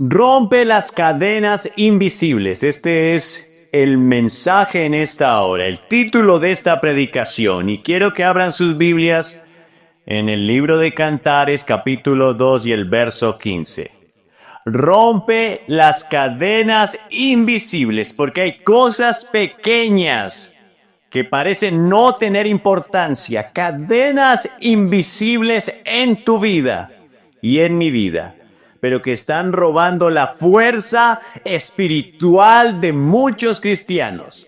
Rompe las cadenas invisibles. Este es el mensaje en esta hora, el título de esta predicación. Y quiero que abran sus Biblias en el libro de Cantares, capítulo 2 y el verso 15. Rompe las cadenas invisibles, porque hay cosas pequeñas que parecen no tener importancia. Cadenas invisibles en tu vida y en mi vida, pero que están robando la fuerza espiritual de muchos cristianos.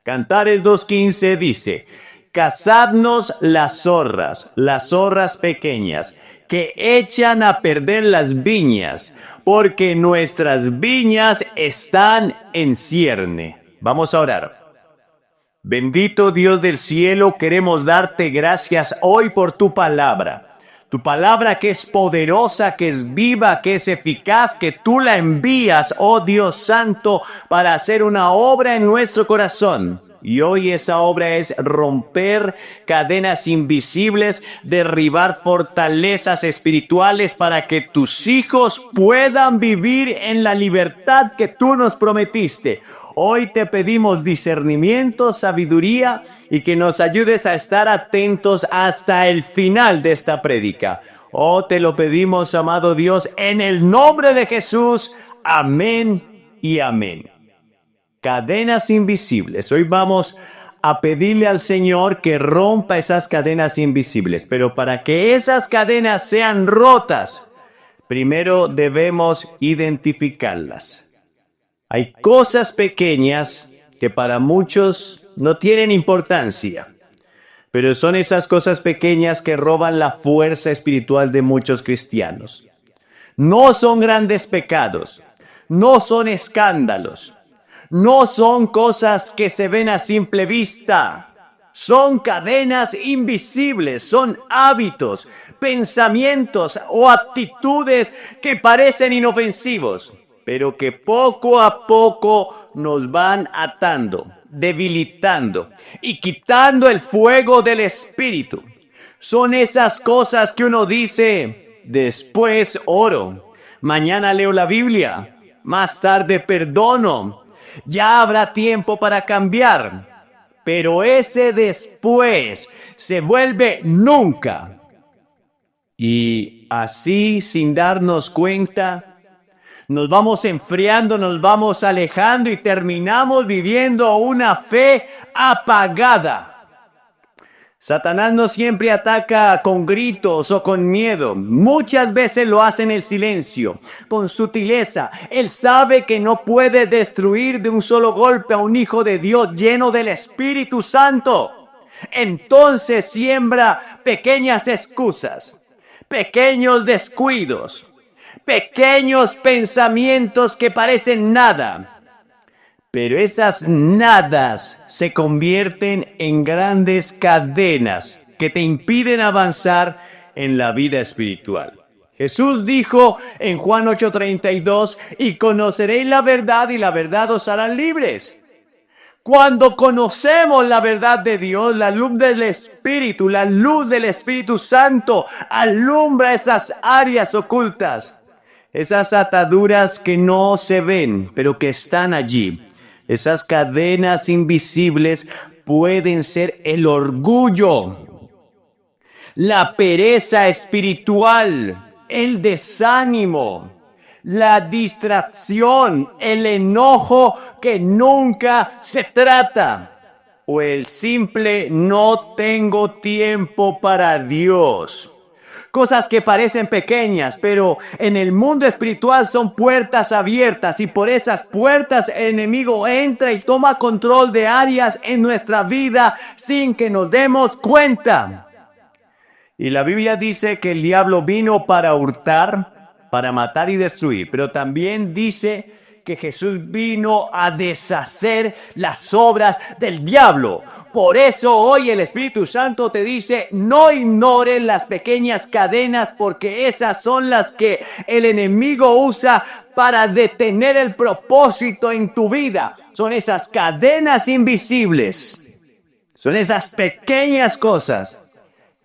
Cantares 2:15 dice: cazadnos las zorras pequeñas, que echan a perder las viñas, porque nuestras viñas están en cierne. Vamos a orar. Bendito Dios del cielo, queremos darte gracias hoy por tu palabra. Tu palabra que es poderosa, que es viva, que es eficaz, que tú la envías, oh Dios santo, para hacer una obra en nuestro corazón. Y hoy esa obra es romper cadenas invisibles, derribar fortalezas espirituales para que tus hijos puedan vivir en la libertad que tú nos prometiste. Hoy te pedimos discernimiento, sabiduría y que nos ayudes a estar atentos hasta el final de esta prédica. Oh, te lo pedimos, amado Dios, en el nombre de Jesús. Amén y amén. Cadenas invisibles. Hoy vamos a pedirle al Señor que rompa esas cadenas invisibles. Pero para que esas cadenas sean rotas, primero debemos identificarlas. Hay cosas pequeñas que para muchos no tienen importancia, pero son esas cosas pequeñas que roban la fuerza espiritual de muchos cristianos. No son grandes pecados, no son escándalos, no son cosas que se ven a simple vista. Son cadenas invisibles, son hábitos, pensamientos o actitudes que parecen inofensivos, pero que poco a poco nos van atando, debilitando y quitando el fuego del espíritu. Son esas cosas que uno dice: después oro, mañana leo la Biblia, más tarde perdono, ya habrá tiempo para cambiar. Pero ese después se vuelve nunca. Y así, sin darnos cuenta, nos vamos enfriando, nos vamos alejando y terminamos viviendo una fe apagada. Satanás no siempre ataca con gritos o con miedo. Muchas veces lo hace en el silencio, con sutileza. Él sabe que no puede destruir de un solo golpe a un hijo de Dios lleno del Espíritu Santo. Entonces siembra pequeñas excusas, pequeños descuidos, pequeños pensamientos que parecen nada. Pero esas nadas se convierten en grandes cadenas que te impiden avanzar en la vida espiritual. Jesús dijo en Juan 8:32: y conoceréis la verdad y la verdad os hará libres. Cuando conocemos la verdad de Dios, la luz del Espíritu, la luz del Espíritu Santo alumbra esas áreas ocultas, esas ataduras que no se ven, pero que están allí. Esas cadenas invisibles pueden ser el orgullo, la pereza espiritual, el desánimo, la distracción, el enojo que nunca se trata, o el simple no tengo tiempo para Dios. Cosas que parecen pequeñas, pero en el mundo espiritual son puertas abiertas, y por esas puertas el enemigo entra y toma control de áreas en nuestra vida sin que nos demos cuenta. Y la Biblia dice que el diablo vino para hurtar, para matar y destruir, pero también dice que Jesús vino a deshacer las obras del diablo. Por eso hoy el Espíritu Santo te dice: no ignores las pequeñas cadenas, porque esas son las que el enemigo usa para detener el propósito en tu vida. Son esas cadenas invisibles, son esas pequeñas cosas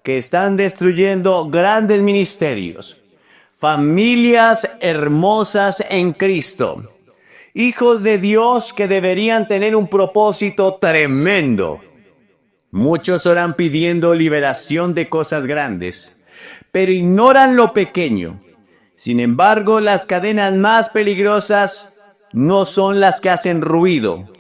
que están destruyendo grandes ministerios. familias hermosas en Cristo, hijos de Dios que deberían tener un propósito tremendo. Muchos oran pidiendo liberación de cosas grandes, pero ignoran lo pequeño. Sin embargo, las cadenas más peligrosas no son las que hacen ruido,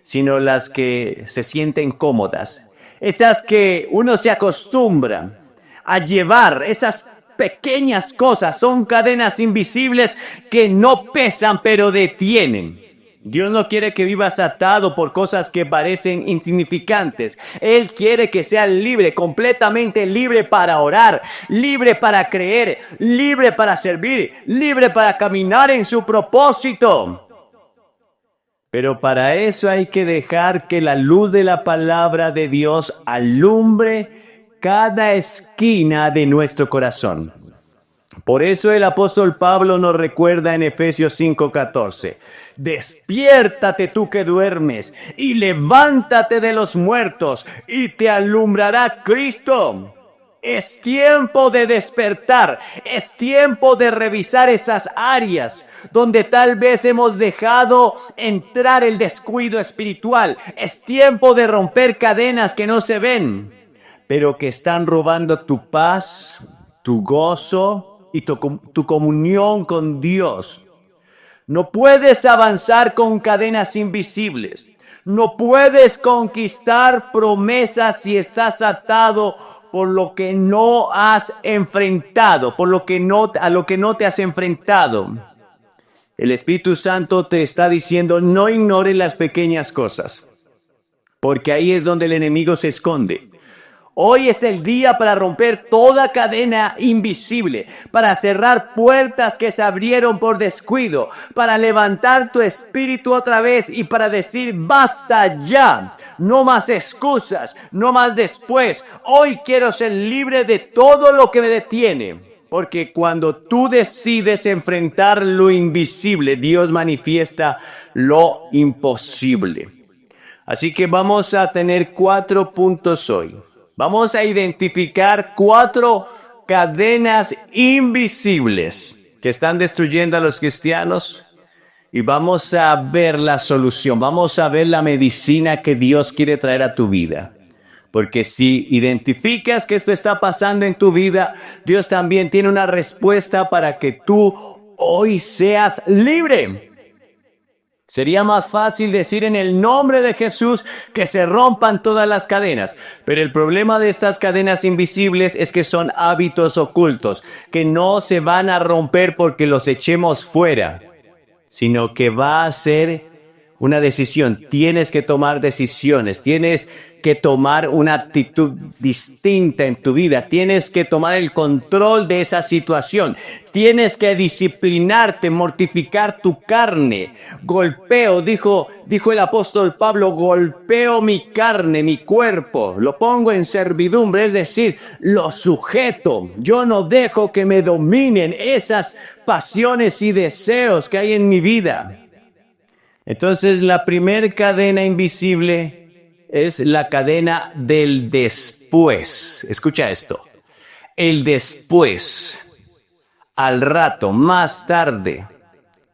sino las que se sienten cómodas. Esas que uno se acostumbra a llevar, esas pequeñas cosas, son cadenas invisibles que no pesan pero detienen. Dios no quiere que vivas atado por cosas que parecen insignificantes. Él quiere que seas libre, completamente libre para orar, libre para creer, libre para servir, libre para caminar en su propósito. Pero para eso hay que dejar que la luz de la palabra de Dios alumbre cada esquina de nuestro corazón. Por eso el apóstol Pablo nos recuerda en Efesios 5:14. Despiértate tú que duermes y levántate de los muertos y te alumbrará Cristo. Es tiempo de despertar, es tiempo de revisar esas áreas donde tal vez hemos dejado entrar el descuido espiritual. Es tiempo de romper cadenas que no se ven, pero que están robando tu paz, tu gozo y tu comunión con Dios. No puedes avanzar con cadenas invisibles. No puedes conquistar promesas si estás atado por lo que no has enfrentado, a lo que no te has enfrentado. El Espíritu Santo te está diciendo, no ignores las pequeñas cosas, porque ahí es donde el enemigo se esconde. Hoy es el día para romper toda cadena invisible, para cerrar puertas que se abrieron por descuido, para levantar tu espíritu otra vez y para decir basta ya. No más excusas, no más después. Hoy quiero ser libre de todo lo que me detiene. Porque cuando tú decides enfrentar lo invisible, Dios manifiesta lo imposible. Así que vamos a tener 4 puntos hoy. Vamos a identificar 4 cadenas invisibles que están destruyendo a los cristianos y vamos a ver la solución, vamos a ver la medicina que Dios quiere traer a tu vida. Porque si identificas que esto está pasando en tu vida, Dios también tiene una respuesta para que tú hoy seas libre. Sería más fácil decir en el nombre de Jesús que se rompan todas las cadenas. Pero el problema de estas cadenas invisibles es que son hábitos ocultos, que no se van a romper porque los echemos fuera, sino que va a ser una decisión. Tienes que tomar decisiones, tienes que tomar una actitud distinta en tu vida, tienes que tomar el control de esa situación, tienes que disciplinarte, mortificar tu carne. Golpeo, dijo el apóstol Pablo, golpeo mi carne, mi cuerpo, lo pongo en servidumbre, es decir, lo sujeto. Yo no dejo que me dominen esas pasiones y deseos que hay en mi vida. Entonces, la primer cadena invisible es la cadena del después. Escucha esto. El después, al rato, más tarde,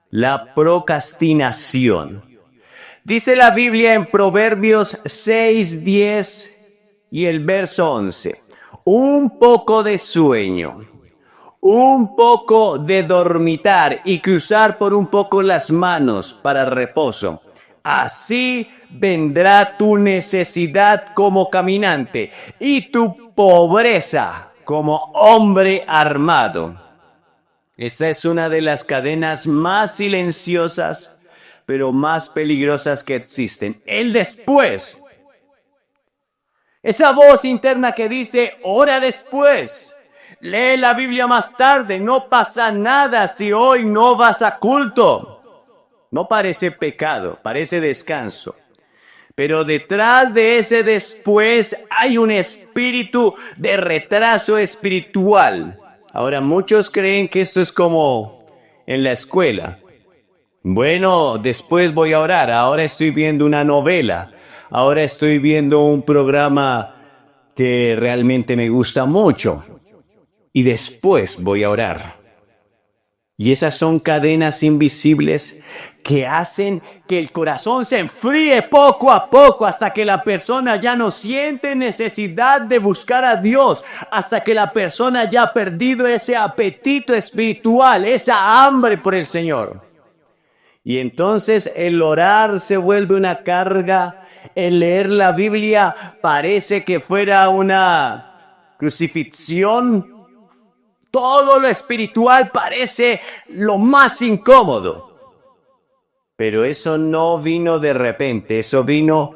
la procrastinación. Dice la Biblia en Proverbios 6:10 y el verso 11. Un poco de sueño, un poco de dormitar y cruzar por un poco las manos para reposo. Así vendrá tu necesidad como caminante y tu pobreza como hombre armado. Esta es una de las cadenas más silenciosas, pero más peligrosas que existen. El después. Esa voz interna que dice, ora después. Lee la Biblia más tarde, no pasa nada si hoy no vas a culto. No parece pecado, parece descanso. Pero detrás de ese después hay un espíritu de retraso espiritual. Ahora, muchos creen que esto es como en la escuela. Bueno, después voy a orar, ahora estoy viendo una novela, ahora estoy viendo un programa que realmente me gusta mucho. Y después voy a orar. Y esas son cadenas invisibles que hacen que el corazón se enfríe poco a poco hasta que la persona ya no siente necesidad de buscar a Dios, hasta que la persona ya ha perdido ese apetito espiritual, esa hambre por el Señor. Y entonces el orar se vuelve una carga, el leer la Biblia parece que fuera una crucifixión. Todo lo espiritual parece lo más incómodo. Pero eso no vino de repente, eso vino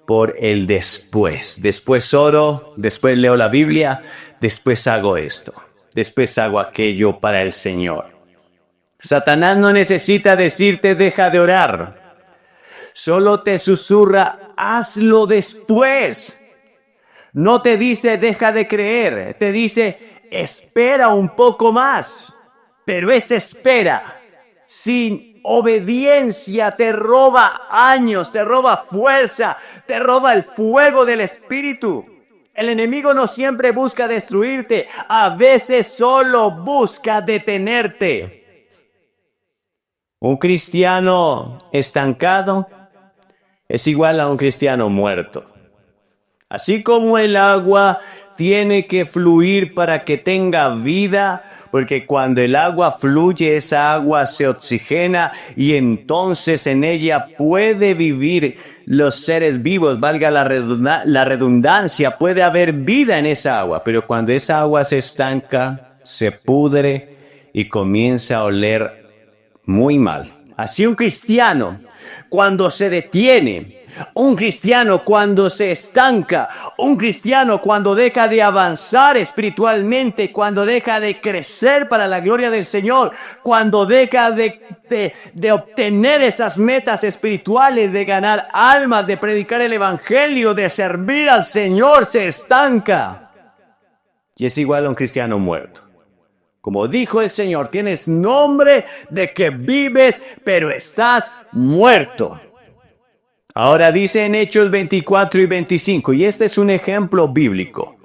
por el después. Después oro, después leo la Biblia, después hago esto, después hago aquello para el Señor. Satanás no necesita decirte deja de orar. Solo te susurra, hazlo después. No te dice deja de creer, te dice espera un poco más. Pero esa espera sin obediencia te roba años, te roba fuerza, te roba el fuego del Espíritu. El enemigo no siempre busca destruirte, a veces solo busca detenerte. Un cristiano estancado es igual a un cristiano muerto. Así como el agua tiene que fluir para que tenga vida, porque cuando el agua fluye, esa agua se oxigena y entonces en ella puede vivir los seres vivos, valga la redundancia, puede haber vida en esa agua, pero cuando esa agua se estanca, se pudre y comienza a oler muy mal. Así un cristiano, cuando se detiene, un cristiano cuando se estanca, un cristiano cuando deja de avanzar espiritualmente, cuando deja de crecer para la gloria del Señor, cuando deja de obtener esas metas espirituales, de ganar almas, de predicar el evangelio, de servir al Señor, se estanca. Y es igual a un cristiano muerto. Como dijo el Señor, tienes nombre de que vives, pero estás muerto. Ahora dice en Hechos 24 y 25, y este es un ejemplo bíblico.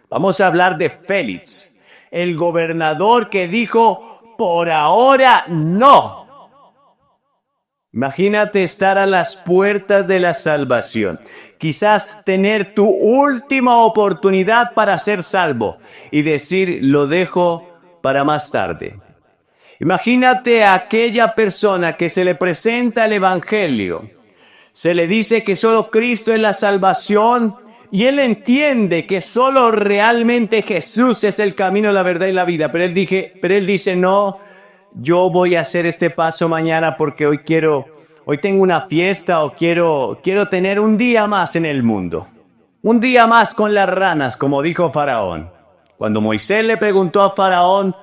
Vamos a hablar de Félix, el gobernador que dijo, por ahora no. Imagínate estar a las puertas de la salvación, quizás tener tu última oportunidad para ser salvo y decir, lo dejo para más tarde. Imagínate a aquella persona que se le presenta el evangelio. Se le dice que solo Cristo es la salvación y él entiende que solo realmente Jesús es el camino, la verdad y la vida. Pero él dice, no, yo voy a hacer este paso mañana porque hoy tengo una fiesta o quiero tener un día más en el mundo. Un día más con las ranas, como dijo Faraón. Cuando Moisés le preguntó a Faraón,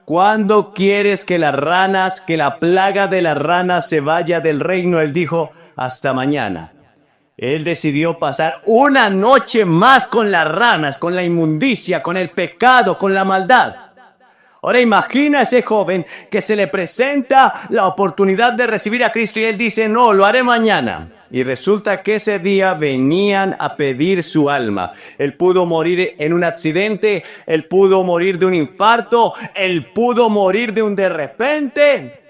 ¿cuándo quieres que la plaga de las ranas se vaya del reino? Él dijo, hasta mañana. Él decidió pasar una noche más con las ranas, con la inmundicia, con el pecado, con la maldad. Ahora imagina a ese joven que se le presenta la oportunidad de recibir a Cristo y él dice, no, lo haré mañana. Y resulta que ese día venían a pedir su alma. Él pudo morir en un accidente, él pudo morir de un infarto, él pudo morir de un de repente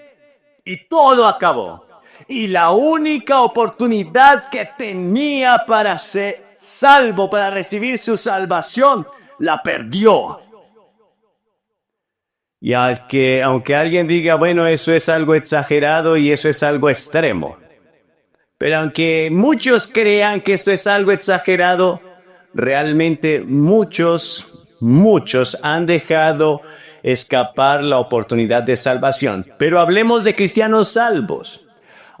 y todo acabó. Y la única oportunidad que tenía para ser salvo, para recibir su salvación, la perdió. Y aunque alguien diga, bueno, eso es algo exagerado y eso es algo extremo. Pero aunque muchos crean que esto es algo exagerado, realmente muchos han dejado escapar la oportunidad de salvación. Pero hablemos de cristianos salvos.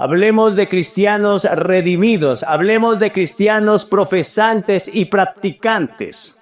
Hablemos de cristianos redimidos, hablemos de cristianos profesantes y practicantes,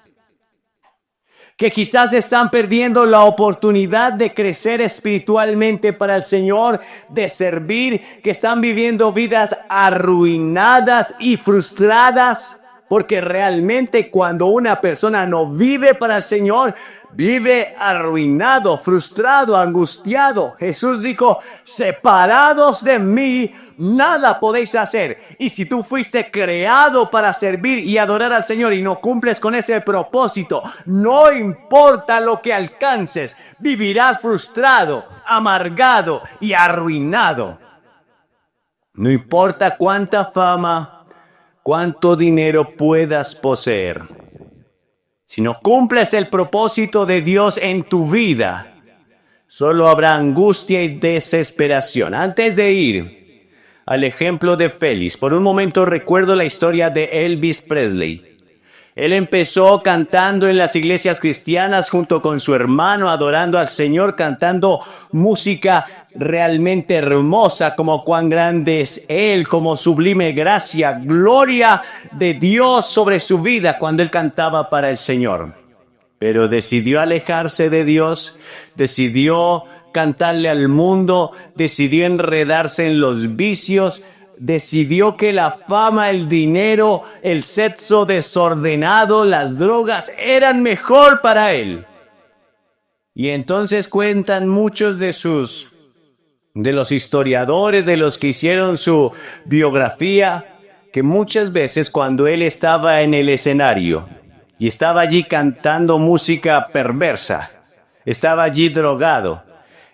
que quizás están perdiendo la oportunidad de crecer espiritualmente para el Señor, de servir, que están viviendo vidas arruinadas y frustradas, porque realmente cuando una persona no vive para el Señor, Vive arruinado, frustrado, angustiado. Jesús dijo, separados de mí, nada podéis hacer. Y si tú fuiste creado para servir y adorar al Señor y no cumples con ese propósito, no importa lo que alcances, vivirás frustrado, amargado y arruinado. No importa cuánta fama, cuánto dinero puedas poseer. Si no cumples el propósito de Dios en tu vida, solo habrá angustia y desesperación. Antes de ir al ejemplo de Félix, por un momento recuerdo la historia de Elvis Presley. Él empezó cantando en las iglesias cristianas junto con su hermano, adorando al Señor, cantando música realmente hermosa, como cuán grande es Él, como sublime gracia, gloria de Dios sobre su vida cuando Él cantaba para el Señor. Pero decidió alejarse de Dios, decidió cantarle al mundo, decidió enredarse en los vicios, decidió que la fama, el dinero, el sexo desordenado, las drogas eran mejor para él. Y entonces cuentan muchos de los historiadores, de los que hicieron su biografía, que muchas veces cuando él estaba en el escenario y estaba allí cantando música perversa, estaba allí drogado,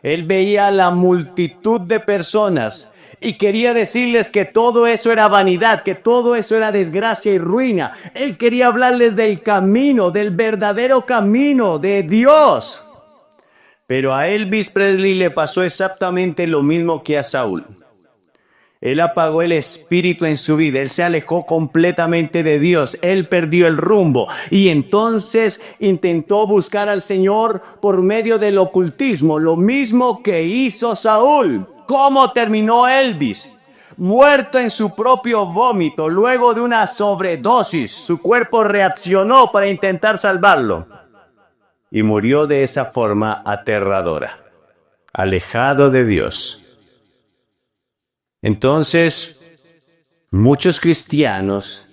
él veía a la multitud de personas y quería decirles que todo eso era vanidad, que todo eso era desgracia y ruina. Él quería hablarles del camino, del verdadero camino de Dios. Pero a Elvis Presley le pasó exactamente lo mismo que a Saúl. Él apagó el espíritu en su vida, él se alejó completamente de Dios, él perdió el rumbo y entonces intentó buscar al Señor por medio del ocultismo, lo mismo que hizo Saúl. ¿Cómo terminó Elvis? Muerto en su propio vómito, luego de una sobredosis, su cuerpo reaccionó para intentar salvarlo y murió de esa forma aterradora, alejado de Dios. Entonces, muchos cristianos,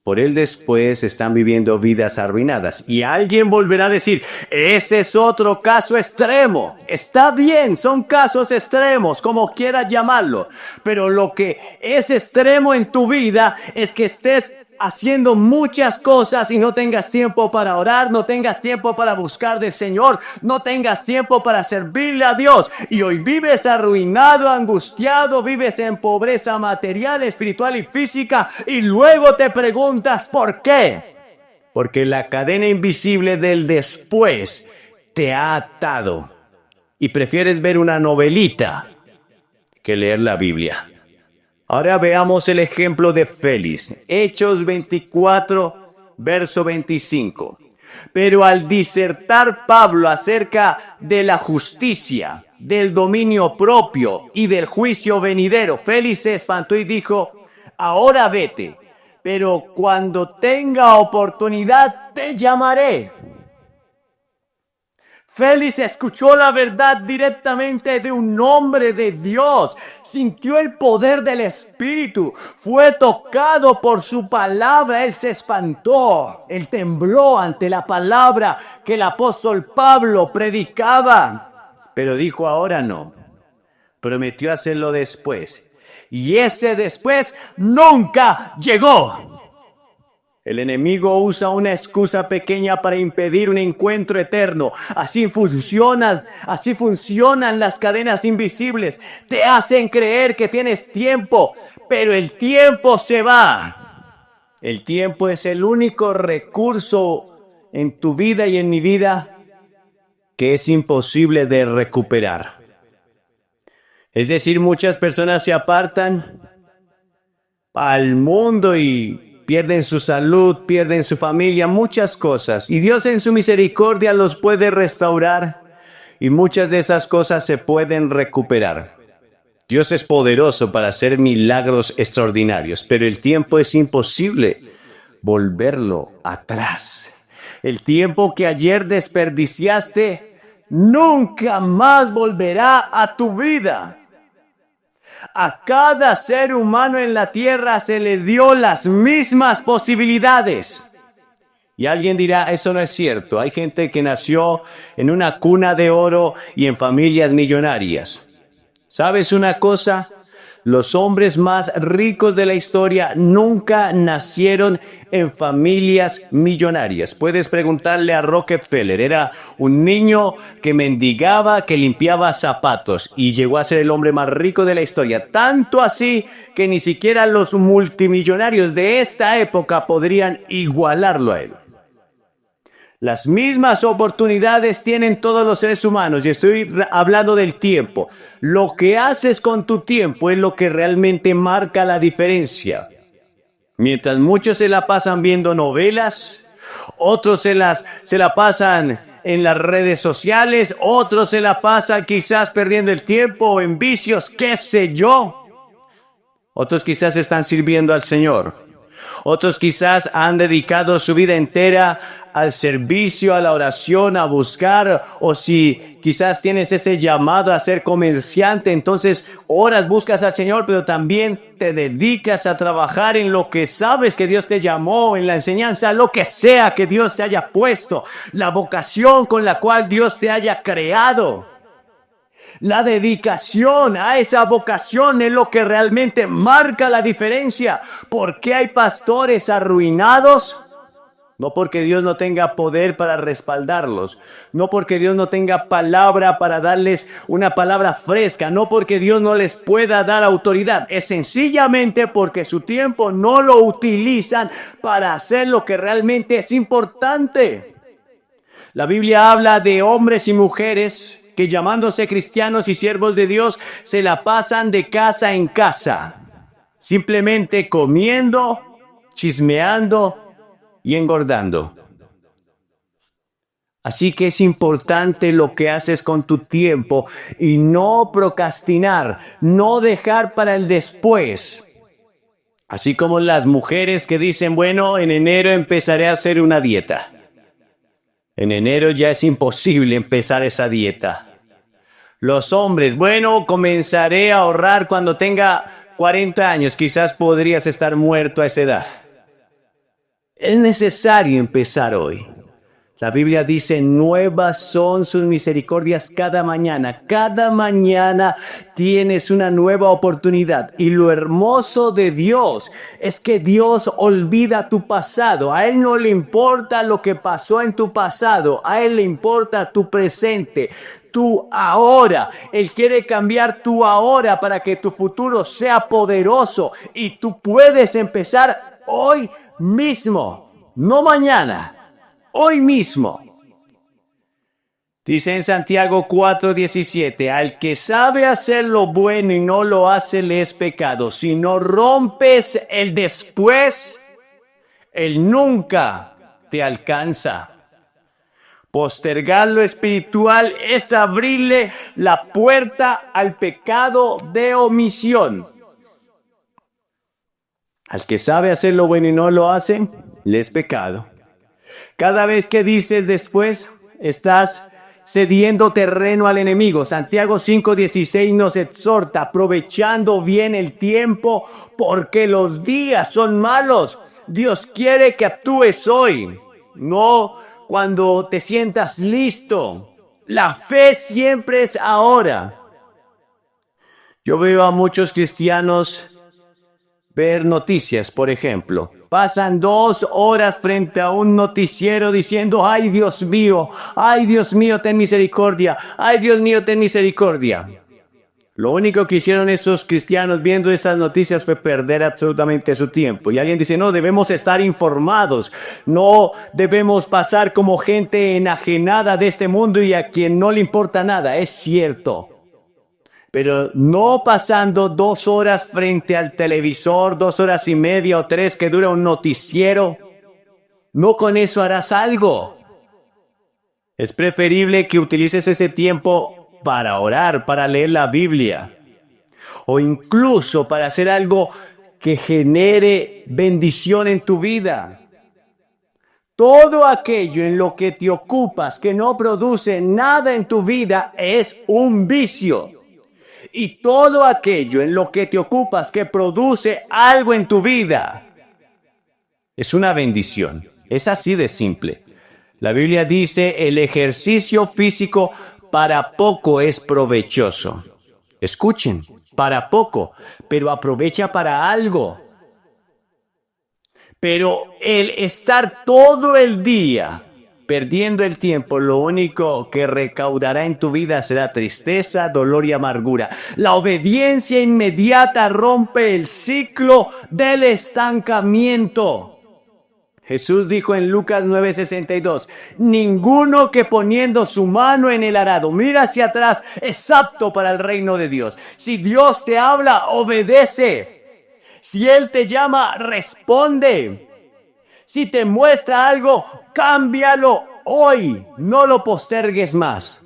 por él después, están viviendo vidas arruinadas. Y alguien volverá a decir, ese es otro caso extremo. Está bien, son casos extremos, como quieras llamarlo. Pero lo que es extremo en tu vida es que estés haciendo muchas cosas y no tengas tiempo para orar, no tengas tiempo para buscar del Señor, no tengas tiempo para servirle a Dios. Y hoy vives arruinado, angustiado, vives en pobreza material, espiritual y física. Y luego te preguntas, ¿por qué? Porque la cadena invisible del después te ha atado. Y prefieres ver una novelita que leer la Biblia. Ahora veamos el ejemplo de Félix. Hechos 24, verso 25. Pero al disertar Pablo acerca de la justicia, del dominio propio y del juicio venidero, Félix se espantó y dijo, ahora vete, pero cuando tenga oportunidad te llamaré. Félix escuchó la verdad directamente de un hombre de Dios, sintió el poder del Espíritu, fue tocado por su palabra, él se espantó, él tembló ante la palabra que el apóstol Pablo predicaba, pero dijo ahora no, prometió hacerlo después, y ese después nunca llegó. El enemigo usa una excusa pequeña para impedir un encuentro eterno. Así funcionan las cadenas invisibles. Te hacen creer que tienes tiempo, pero el tiempo se va. El tiempo es el único recurso en tu vida y en mi vida que es imposible de recuperar. Es decir, muchas personas se apartan al mundo y pierden su salud, pierden su familia, muchas cosas. Y Dios en su misericordia los puede restaurar y muchas de esas cosas se pueden recuperar. Dios es poderoso para hacer milagros extraordinarios, pero el tiempo es imposible volverlo atrás. El tiempo que ayer desperdiciaste nunca más volverá a tu vida. A cada ser humano en la tierra se le dio las mismas posibilidades. Y alguien dirá, eso no es cierto. Hay gente que nació en una cuna de oro y en familias millonarias. ¿Sabes una cosa? Los hombres más ricos de la historia nunca nacieron en familias millonarias. Puedes preguntarle a Rockefeller. Era un niño que mendigaba, que limpiaba zapatos y llegó a ser el hombre más rico de la historia. Tanto así que ni siquiera los multimillonarios de esta época podrían igualarlo a él. Las mismas oportunidades tienen todos los seres humanos y estoy hablando del tiempo. Lo que haces con tu tiempo es lo que realmente marca la diferencia. Mientras muchos se la pasan viendo novelas, otros se la pasan en las redes sociales, otros se la pasan quizás perdiendo el tiempo en vicios, qué sé yo. Otros quizás están sirviendo al Señor. Otros quizás han dedicado su vida entera al servicio, a la oración, a buscar, o si quizás tienes ese llamado a ser comerciante, entonces oras, buscas al Señor, pero también te dedicas a trabajar en lo que sabes que Dios te llamó, en la enseñanza, lo que sea que Dios te haya puesto, la vocación con la cual Dios te haya creado. La dedicación a esa vocación es lo que realmente marca la diferencia. ¿Por qué hay pastores arruinados? No porque Dios no tenga poder para respaldarlos, no porque Dios no tenga palabra para darles una palabra fresca, no porque Dios no les pueda dar autoridad, es sencillamente porque su tiempo no lo utilizan para hacer lo que realmente es importante. La Biblia habla de hombres y mujeres que llamándose cristianos y siervos de Dios se la pasan de casa en casa, simplemente comiendo, chismeando y engordando. Así que es importante lo que haces con tu tiempo y no procrastinar, no dejar para el después. Así como las mujeres que dicen, bueno, en enero empezaré a hacer una dieta. En enero ya es imposible empezar esa dieta. Los hombres, bueno, comenzaré a ahorrar cuando tenga 40 años, quizás podrías estar muerto a esa edad. Es necesario empezar hoy. La Biblia dice, nuevas son sus misericordias cada mañana. Cada mañana tienes una nueva oportunidad. Y lo hermoso de Dios es que Dios olvida tu pasado. A Él no le importa lo que pasó en tu pasado. A Él le importa tu presente, tu ahora. Él quiere cambiar tu ahora para que tu futuro sea poderoso. Y tú puedes empezar hoy mismo, no mañana. Hoy mismo. Dice en Santiago 4:17, al que sabe hacer lo bueno y no lo hace le es pecado. Si no rompes el después, el nunca te alcanza. Postergar lo espiritual es abrirle la puerta al pecado de omisión. Al que sabe hacer lo bueno y no lo hace, le es pecado. Cada vez que dices después, estás cediendo terreno al enemigo. Santiago 5:16 nos exhorta, aprovechando bien el tiempo, porque los días son malos. Dios quiere que actúes hoy, no cuando te sientas listo. La fe siempre es ahora. Yo veo a muchos cristianos ver noticias, por ejemplo. Pasan 2 horas frente a un noticiero diciendo, ay Dios mío, ten misericordia, ay Dios mío, ten misericordia. Lo único que hicieron esos cristianos viendo esas noticias fue perder absolutamente su tiempo. Y alguien dice, no, debemos estar informados, no debemos pasar como gente enajenada de este mundo y a quien no le importa nada. Es cierto. Pero no pasando 2 horas frente al televisor, 2 horas y media o 3 que dura un noticiero. No con eso harás algo. Es preferible que utilices ese tiempo para orar, para leer la Biblia. O incluso para hacer algo que genere bendición en tu vida. Todo aquello en lo que te ocupas que no produce nada en tu vida es un vicio. Y todo aquello en lo que te ocupas que produce algo en tu vida Es una bendición. Es así de simple. La Biblia dice, el ejercicio físico para poco es provechoso. Escuchen, para poco, pero aprovecha para algo. Pero el estar todo el día perdiendo el tiempo, lo único que recaudará en tu vida será tristeza, dolor y amargura. La obediencia inmediata rompe el ciclo del estancamiento. Jesús dijo en Lucas 9:62, ninguno que poniendo su mano en el arado mira hacia atrás es apto para el reino de Dios. Si Dios te habla, obedece. Si Él te llama, responde. Si te muestra algo, cámbialo hoy. No lo postergues más.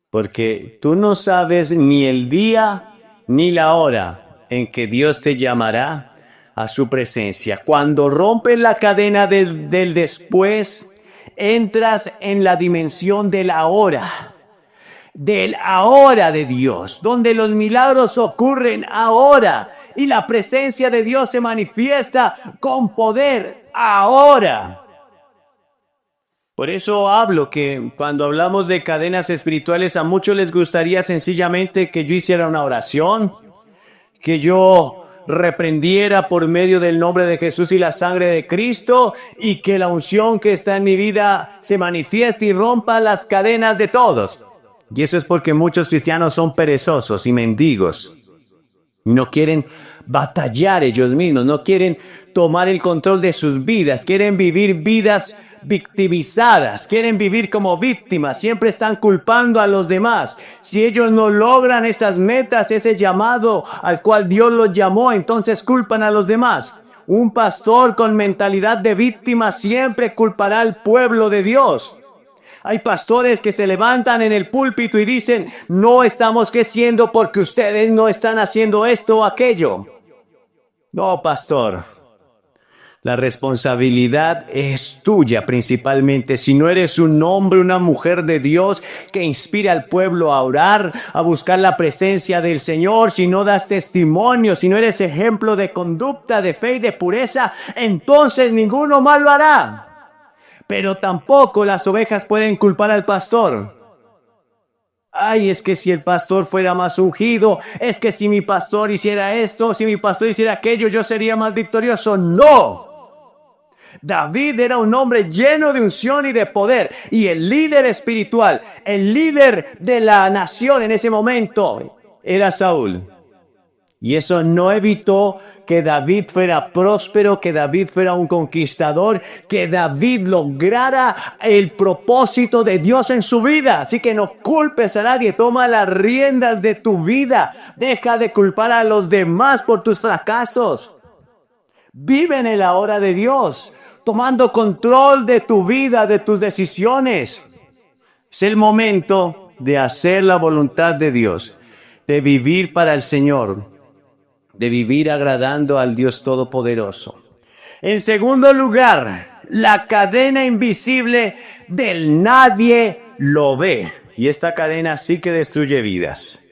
Porque tú no sabes ni el día ni la hora en que Dios te llamará a su presencia. Cuando rompes la cadena del después, entras en la dimensión del ahora de Dios, donde los milagros ocurren ahora y la presencia de Dios se manifiesta con poder ahora. Por eso hablo que cuando hablamos de cadenas espirituales, a muchos les gustaría sencillamente que yo hiciera una oración, que yo reprendiera por medio del nombre de Jesús y la sangre de Cristo, y que la unción que está en mi vida se manifieste y rompa las cadenas de todos. Y eso es porque muchos cristianos son perezosos y mendigos. No quieren batallar ellos mismos, no quieren tomar el control de sus vidas, quieren vivir vidas victimizadas, quieren vivir como víctimas, siempre están culpando a los demás. Si ellos no logran esas metas, ese llamado al cual Dios los llamó, entonces culpan a los demás. Un pastor con mentalidad de víctima siempre culpará al pueblo de Dios. Hay pastores que se levantan en el púlpito y dicen, no estamos creciendo porque ustedes no están haciendo esto o aquello. No, pastor. La responsabilidad es tuya principalmente. Si no eres un hombre, una mujer de Dios que inspira al pueblo a orar, a buscar la presencia del Señor, si no das testimonio, si no eres ejemplo de conducta, de fe y de pureza, entonces ninguno más lo hará. Pero tampoco las ovejas pueden culpar al pastor. Ay, es que si el pastor fuera más ungido, es que si mi pastor hiciera esto, si mi pastor hiciera aquello, yo sería más victorioso. ¡No! David era un hombre lleno de unción y de poder, y el líder espiritual, el líder de la nación en ese momento, era Saúl. Y eso no evitó que David fuera próspero, que David fuera un conquistador, que David lograra el propósito de Dios en su vida. Así que no culpes a nadie, toma las riendas de tu vida. Deja de culpar a los demás por tus fracasos. Vive en el ahora de Dios, tomando control de tu vida, de tus decisiones. Es el momento de hacer la voluntad de Dios, de vivir para el Señor, de vivir agradando al Dios Todopoderoso. En segundo lugar, la cadena invisible del nadie lo ve. Y esta cadena sí que destruye vidas.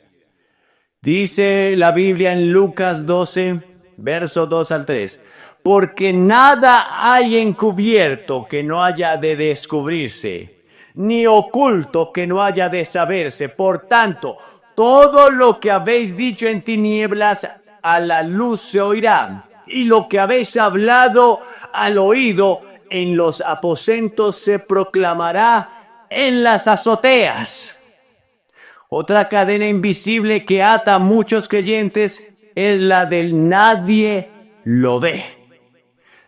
Dice la Biblia en Lucas 12, versos 2 al 3. Porque nada hay encubierto que no haya de descubrirse, ni oculto que no haya de saberse. Por tanto, todo lo que habéis dicho en tinieblas, a la luz se oirá, y lo que habéis hablado al oído en los aposentos se proclamará en las azoteas. Otra cadena invisible que ata a muchos creyentes es la del nadie lo ve.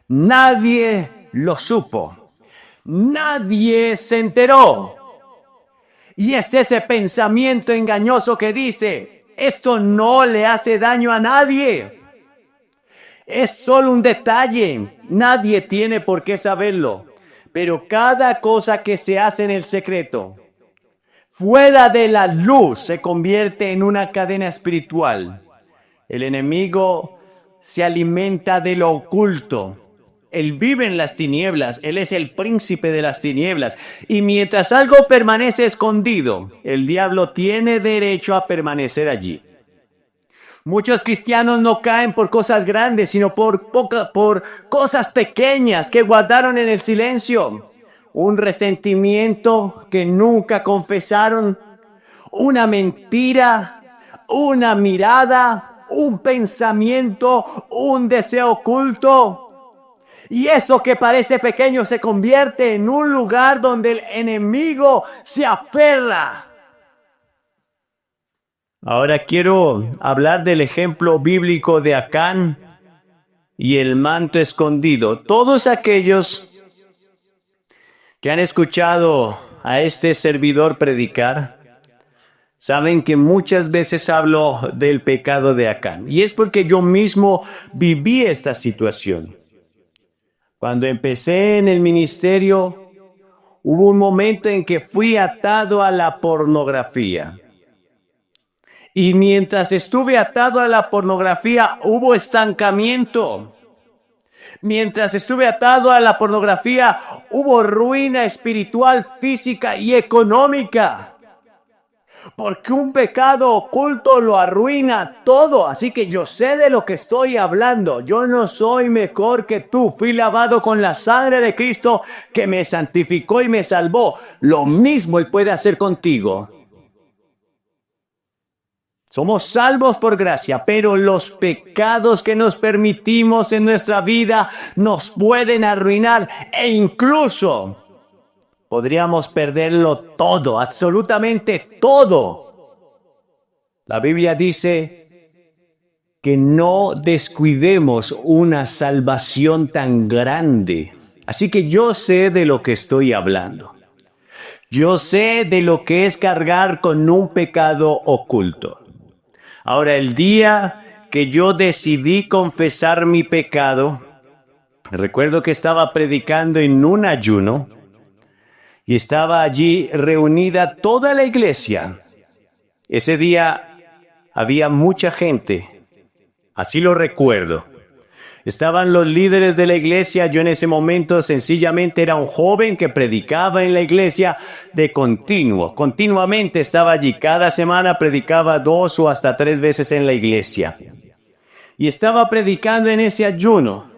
Nadie lo supo. Nadie se enteró. Y es ese pensamiento engañoso que dice, esto no le hace daño a nadie. Es solo un detalle. Nadie tiene por qué saberlo. Pero cada cosa que se hace en el secreto, fuera de la luz, se convierte en una cadena espiritual. El enemigo se alimenta de lo oculto. Él vive en las tinieblas, Él es el príncipe de las tinieblas. Y mientras algo permanece escondido, el diablo tiene derecho a permanecer allí. Muchos cristianos no caen por cosas grandes, sino por cosas pequeñas que guardaron en el silencio. Un resentimiento que nunca confesaron, una mentira, una mirada, un pensamiento, un deseo oculto. Y eso que parece pequeño se convierte en un lugar donde el enemigo se aferra. Ahora quiero hablar del ejemplo bíblico de Acán y el manto escondido. Todos aquellos que han escuchado a este servidor predicar saben que muchas veces hablo del pecado de Acán. Y es porque yo mismo viví esta situación. Cuando empecé en el ministerio, hubo un momento en que fui atado a la pornografía. Y mientras estuve atado a la pornografía, hubo estancamiento. Mientras estuve atado a la pornografía, hubo ruina espiritual, física y económica. Porque un pecado oculto lo arruina todo. Así que yo sé de lo que estoy hablando. Yo no soy mejor que tú. Fui lavado con la sangre de Cristo que me santificó y me salvó. Lo mismo Él puede hacer contigo. Somos salvos por gracia, pero los pecados que nos permitimos en nuestra vida nos pueden arruinar e incluso podríamos perderlo todo, absolutamente todo. La Biblia dice que no descuidemos una salvación tan grande. Así que yo sé de lo que estoy hablando. Yo sé de lo que es cargar con un pecado oculto. Ahora, el día que yo decidí confesar mi pecado, recuerdo que estaba predicando en un ayuno y estaba allí reunida toda la iglesia. Ese día había mucha gente, así lo recuerdo. Estaban los líderes de la iglesia. Yo en ese momento sencillamente era un joven que predicaba en la iglesia de continuamente estaba allí. Cada semana predicaba 2 o hasta 3 veces en la iglesia. Y estaba predicando en ese ayuno.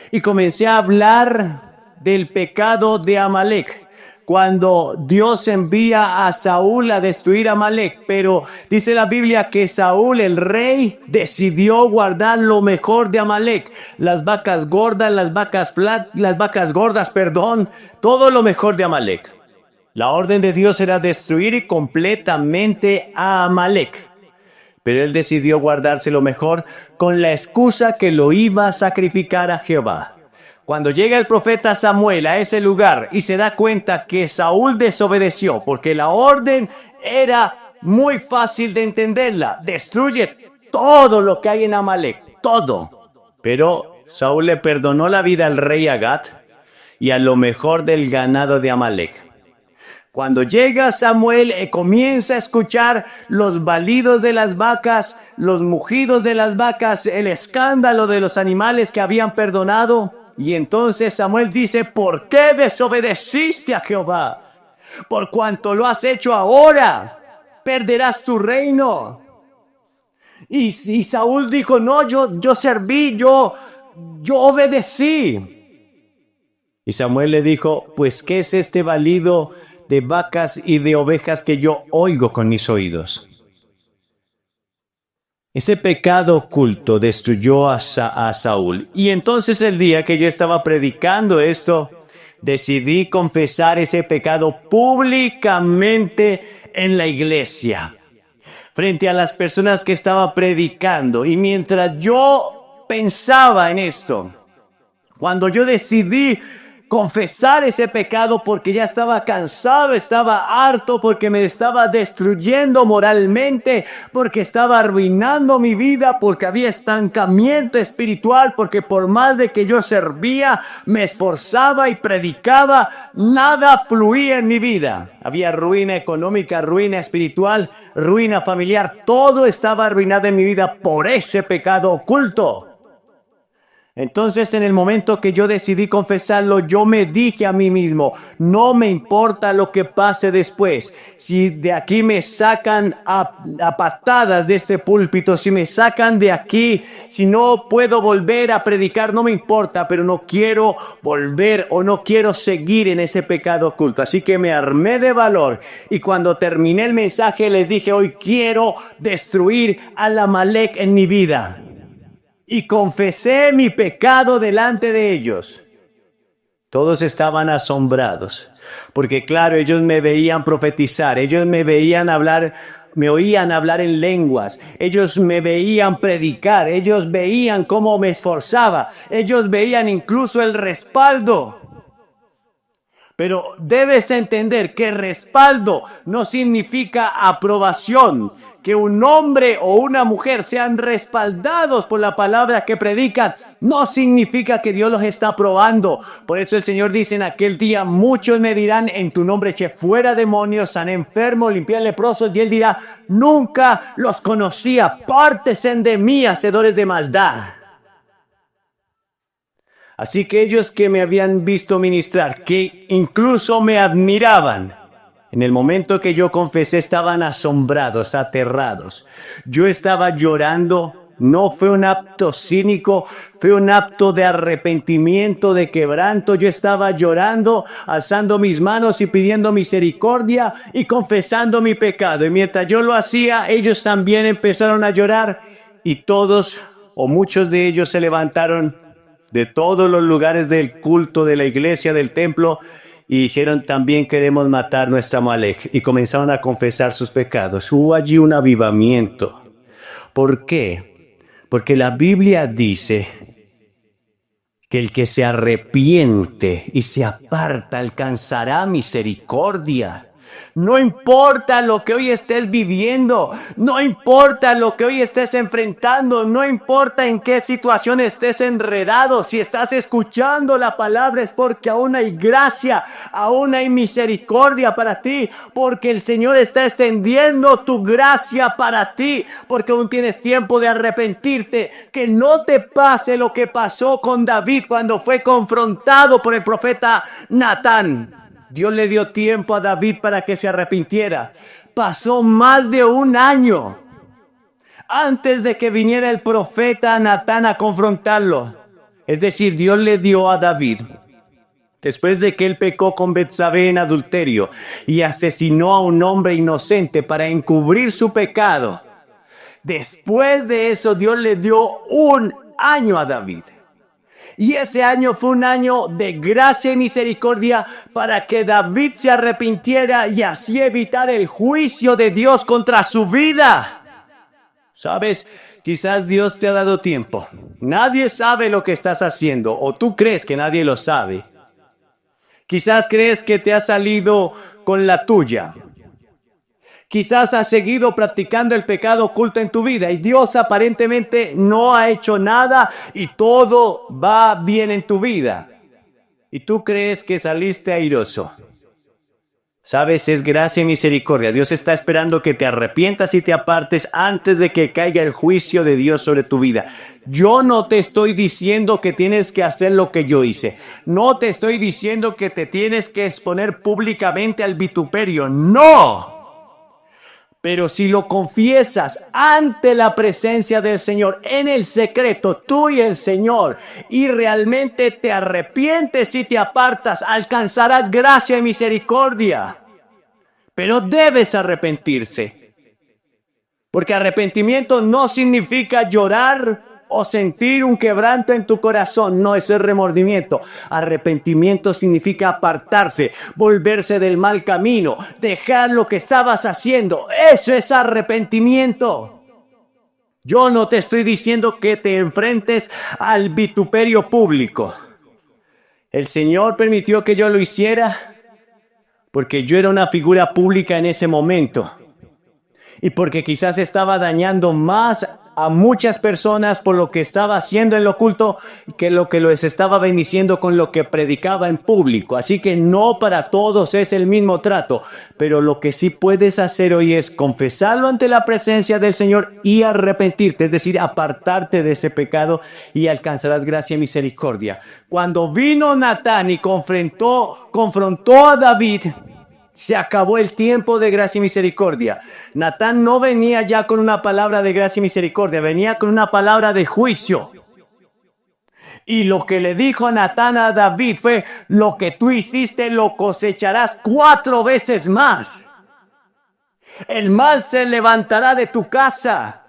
Y comencé a hablar del pecado de Amalek. Cuando Dios envía a Saúl a destruir a Amalek, pero dice la Biblia que Saúl, el rey, decidió guardar lo mejor de Amalek, las vacas gordas, las vacas gordas, todo lo mejor de Amalek. La orden de Dios era destruir completamente a Amalek, pero él decidió guardarse lo mejor con la excusa que lo iba a sacrificar a Jehová. Cuando llega el profeta Samuel a ese lugar y se da cuenta que Saúl desobedeció, porque la orden era muy fácil de entenderla: destruye todo lo que hay en Amalek, todo. Pero Saúl le perdonó la vida al rey Agag y a lo mejor del ganado de Amalek. Cuando llega Samuel comienza a escuchar los balidos de las vacas, los mugidos de las vacas, el escándalo de los animales que habían perdonado. Y entonces Samuel dice: ¿por qué desobedeciste a Jehová? Por cuanto lo has hecho ahora, perderás tu reino. Y Saúl dijo: no, yo serví, yo obedecí. Y Samuel le dijo: pues ¿qué es este balido de vacas y de ovejas que yo oigo con mis oídos? Ese pecado oculto destruyó a Saúl. Y entonces el día que yo estaba predicando esto, decidí confesar ese pecado públicamente en la iglesia, frente a las personas que estaba predicando. Y mientras yo pensaba en esto, cuando yo decidí confesar ese pecado porque ya estaba cansado, estaba harto, porque me estaba destruyendo moralmente, porque estaba arruinando mi vida, porque había estancamiento espiritual, porque por más de que yo servía, me esforzaba y predicaba, nada fluía en mi vida. Había ruina económica, ruina espiritual, ruina familiar, todo estaba arruinado en mi vida por ese pecado oculto. Entonces, en el momento que yo decidí confesarlo, yo me dije a mí mismo, no me importa lo que pase después. Si de aquí me sacan a patadas de este púlpito, si me sacan de aquí, si no puedo volver a predicar, no me importa, pero no quiero volver o no quiero seguir en ese pecado oculto. Así que me armé de valor y cuando terminé el mensaje les dije, hoy quiero destruir al Amalek en mi vida. Y confesé mi pecado delante de ellos. Todos estaban asombrados, porque claro, ellos me veían profetizar, ellos me veían hablar, me oían hablar en lenguas, ellos me veían predicar, ellos veían cómo me esforzaba, ellos veían incluso el respaldo. Pero debes entender que respaldo no significa aprobación. Que un hombre o una mujer sean respaldados por la palabra que predican no significa que Dios los está aprobando. Por eso el Señor dice en aquel día, muchos me dirán en tu nombre, eché fuera demonios, sané enfermos, limpié leprosos, y Él dirá, nunca los conocía, apártense de mí, hacedores de maldad. Así que ellos que me habían visto ministrar, que incluso me admiraban, en el momento que yo confesé estaban asombrados, aterrados. Yo estaba llorando, no fue un acto cínico, fue un acto de arrepentimiento, de quebranto. Yo estaba llorando, alzando mis manos y pidiendo misericordia y confesando mi pecado. Y mientras yo lo hacía, ellos también empezaron a llorar y todos o muchos de ellos se levantaron de todos los lugares del culto, de la iglesia, del templo, y dijeron, también queremos matar nuestra Amalek. Y comenzaron a confesar sus pecados. Hubo allí un avivamiento. ¿Por qué? Porque la Biblia dice que el que se arrepiente y se aparta alcanzará misericordia. No importa lo que hoy estés viviendo, no importa lo que hoy estés enfrentando, no importa en qué situación estés enredado, si estás escuchando la palabra es porque aún hay gracia, aún hay misericordia para ti, porque el Señor está extendiendo tu gracia para ti, porque aún tienes tiempo de arrepentirte, que no te pase lo que pasó con David cuando fue confrontado por el profeta Natán. Dios le dio tiempo a David para que se arrepintiera. Pasó más de un año antes de que viniera el profeta Natán a confrontarlo. Es decir, Dios le dio a David, después de que él pecó con Betsabé en adulterio y asesinó a un hombre inocente para encubrir su pecado. Después de eso, Dios le dio un año a David. Y ese año fue un año de gracia y misericordia para que David se arrepintiera y así evitar el juicio de Dios contra su vida. ¿Sabes? Quizás Dios te ha dado tiempo. Nadie sabe lo que estás haciendo o tú crees que nadie lo sabe. Quizás crees que te has salido con la tuya. Quizás has seguido practicando el pecado oculto en tu vida y Dios aparentemente no ha hecho nada y todo va bien en tu vida. Y tú crees que saliste airoso. Sabes, es gracia y misericordia. Dios está esperando que te arrepientas y te apartes antes de que caiga el juicio de Dios sobre tu vida. Yo no te estoy diciendo que tienes que hacer lo que yo hice. No te estoy diciendo que te tienes que exponer públicamente al vituperio. ¡No! Pero si lo confiesas ante la presencia del Señor, en el secreto, tú y el Señor, y realmente te arrepientes y te apartas, alcanzarás gracia y misericordia. Pero debes arrepentirse. Porque arrepentimiento no significa llorar o sentir un quebranto en tu corazón. No, es el remordimiento. Arrepentimiento significa apartarse, volverse del mal camino, dejar lo que estabas haciendo. Eso es arrepentimiento. Yo no te estoy diciendo que te enfrentes al vituperio público. El Señor permitió que yo lo hiciera porque yo era una figura pública en ese momento. Y porque quizás estaba dañando más a muchas personas por lo que estaba haciendo en lo oculto, que lo les estaba bendiciendo con lo que predicaba en público. Así que no para todos es el mismo trato, pero lo que sí puedes hacer hoy es confesarlo ante la presencia del Señor y arrepentirte, es decir, apartarte de ese pecado y alcanzarás gracia y misericordia. Cuando vino Natán y confrontó a David, se acabó el tiempo de gracia y misericordia. Natán no venía ya con una palabra de gracia y misericordia, venía con una palabra de juicio. Y lo que le dijo Natán a David fue: lo que tú hiciste lo cosecharás 4 veces más. El mal se levantará de tu casa.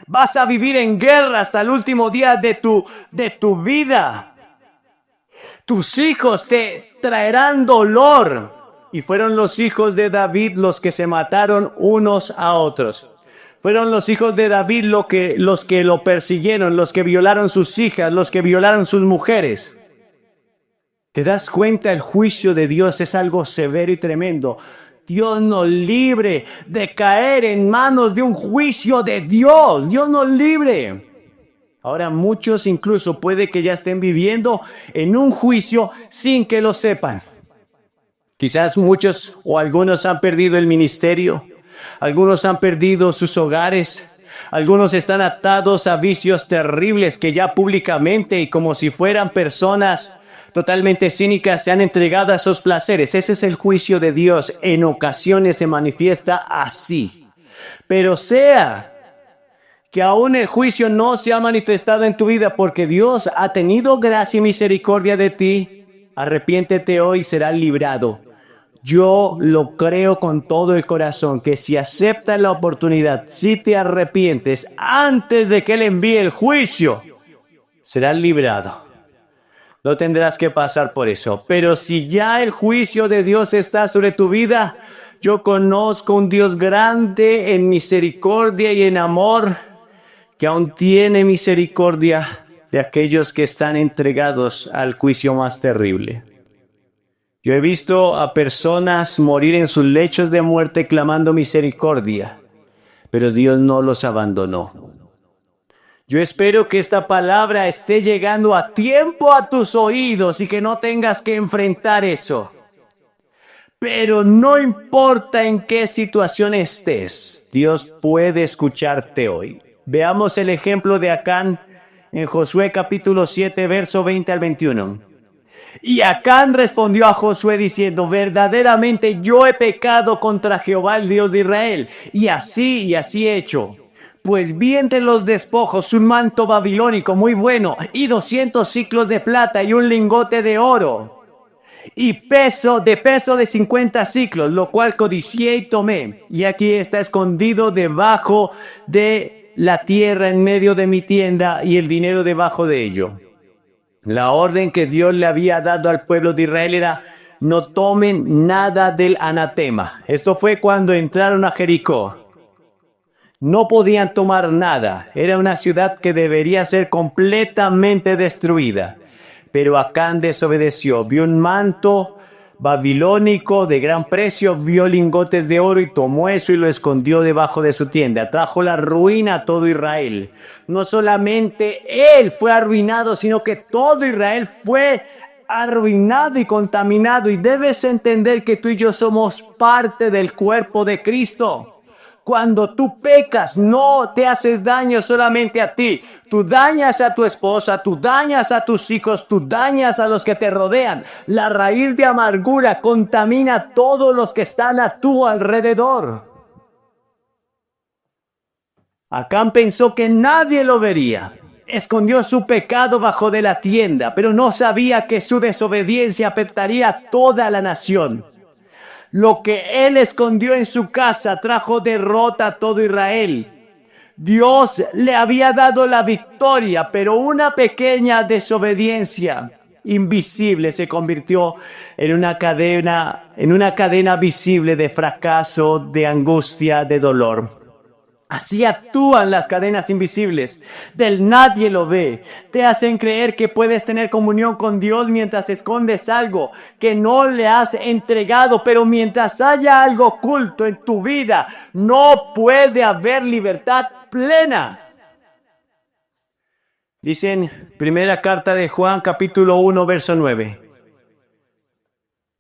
Vas a vivir en guerra hasta el último día de tu vida. Tus hijos te traerán dolor. Y fueron los hijos de David los que se mataron unos a otros. Fueron los hijos de David los que lo persiguieron, los que violaron sus hijas, los que violaron sus mujeres. ¿Te das cuenta? El juicio de Dios es algo severo y tremendo. Dios nos libre de caer en manos de un juicio de Dios. Dios nos libre. Ahora muchos incluso puede que ya estén viviendo en un juicio sin que lo sepan. Quizás muchos o algunos han perdido el ministerio. Algunos han perdido sus hogares. Algunos están atados a vicios terribles que ya públicamente y como si fueran personas totalmente cínicas se han entregado a esos placeres. Ese es el juicio de Dios. En ocasiones se manifiesta así. Pero sea que aún el juicio no se ha manifestado en tu vida porque Dios ha tenido gracia y misericordia de ti, arrepiéntete hoy y serás librado. Yo lo creo con todo el corazón, que si aceptas la oportunidad, si te arrepientes antes de que Él envíe el juicio, serás librado. No tendrás que pasar por eso. Pero si ya el juicio de Dios está sobre tu vida, yo conozco un Dios grande en misericordia y en amor, que aún tiene misericordia de aquellos que están entregados al juicio más terrible. Yo he visto a personas morir en sus lechos de muerte clamando misericordia, pero Dios no los abandonó. Yo espero que esta palabra esté llegando a tiempo a tus oídos y que no tengas que enfrentar eso. Pero no importa en qué situación estés, Dios puede escucharte hoy. Veamos el ejemplo de Acán en Josué capítulo 7, verso 20 al 21. Y Acán respondió a Josué diciendo: verdaderamente yo he pecado contra Jehová el Dios de Israel, y así he hecho. Pues vi entre los despojos un manto babilónico muy bueno, y 200 siclos de plata, y un lingote de oro, y peso de 50 siclos, lo cual codicié y tomé. Y aquí está escondido debajo de la tierra en medio de mi tienda, y el dinero debajo de ello. La orden que Dios le había dado al pueblo de Israel era: no tomen nada del anatema. Esto fue cuando entraron a Jericó. No podían tomar nada. Era una ciudad que debería ser completamente destruida. Pero Acán desobedeció. Vio un manto babilónico de gran precio, vio lingotes de oro y tomó eso y lo escondió debajo de su tienda. Trajo la ruina a todo Israel. No solamente él fue arruinado, sino que todo Israel fue arruinado y contaminado. Y debes entender que tú y yo somos parte del cuerpo de Cristo. Cuando tú pecas, no te haces daño solamente a ti. Tú dañas a tu esposa, tú dañas a tus hijos, tú dañas a los que te rodean. La raíz de amargura contamina a todos los que están a tu alrededor. Acán pensó que nadie lo vería. Escondió su pecado bajo de la tienda, pero no sabía que su desobediencia afectaría a toda la nación. Lo que él escondió en su casa trajo derrota a todo Israel. Dios le había dado la victoria, pero una pequeña desobediencia invisible se convirtió en una cadena visible de fracaso, de angustia, de dolor. Así actúan las cadenas invisibles. Del nadie lo ve. Te hacen creer que puedes tener comunión con Dios mientras escondes algo que no le has entregado. Pero mientras haya algo oculto en tu vida, no puede haber libertad plena. Dice en primera carta de Juan, capítulo 1, verso 9.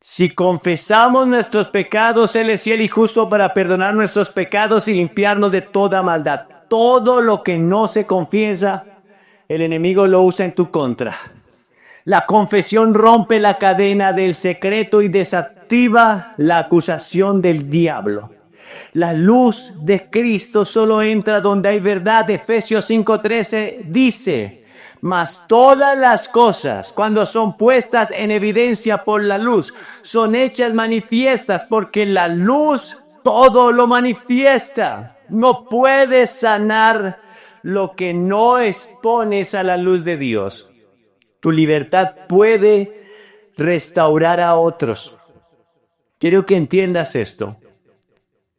Si confesamos nuestros pecados, Él es fiel y justo para perdonar nuestros pecados y limpiarnos de toda maldad. Todo lo que no se confiesa, el enemigo lo usa en tu contra. La confesión rompe la cadena del secreto y desactiva la acusación del diablo. La luz de Cristo solo entra donde hay verdad. Efesios 5:13 dice: mas todas las cosas, cuando son puestas en evidencia por la luz, son hechas manifiestas, porque la luz todo lo manifiesta. No puedes sanar lo que no expones a la luz de Dios. Tu libertad puede restaurar a otros. Quiero que entiendas esto.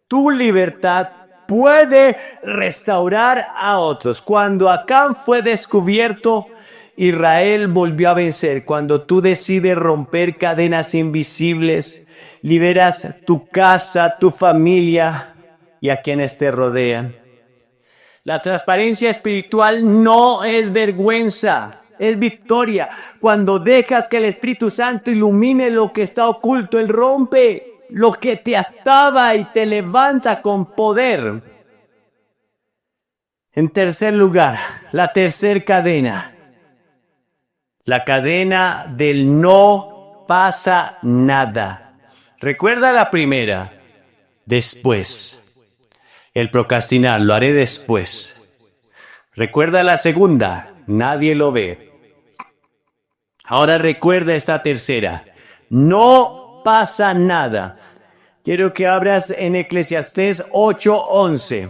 Tu libertad puede restaurar a otros. Cuando Acán fue descubierto, Israel volvió a vencer. Cuando tú decides romper cadenas invisibles, liberas tu casa, tu familia y a quienes te rodean. La transparencia espiritual no es vergüenza, es victoria. Cuando dejas que el Espíritu Santo ilumine lo que está oculto, Él rompe lo que te ataba y te levanta con poder. En tercer lugar, la tercera cadena. La cadena del no pasa nada. Recuerda la primera. Después. El procrastinar, lo haré después. Recuerda la segunda. Nadie lo ve. Ahora recuerda esta tercera. No pasa nada. Quiero que abras en Eclesiastés 8:11.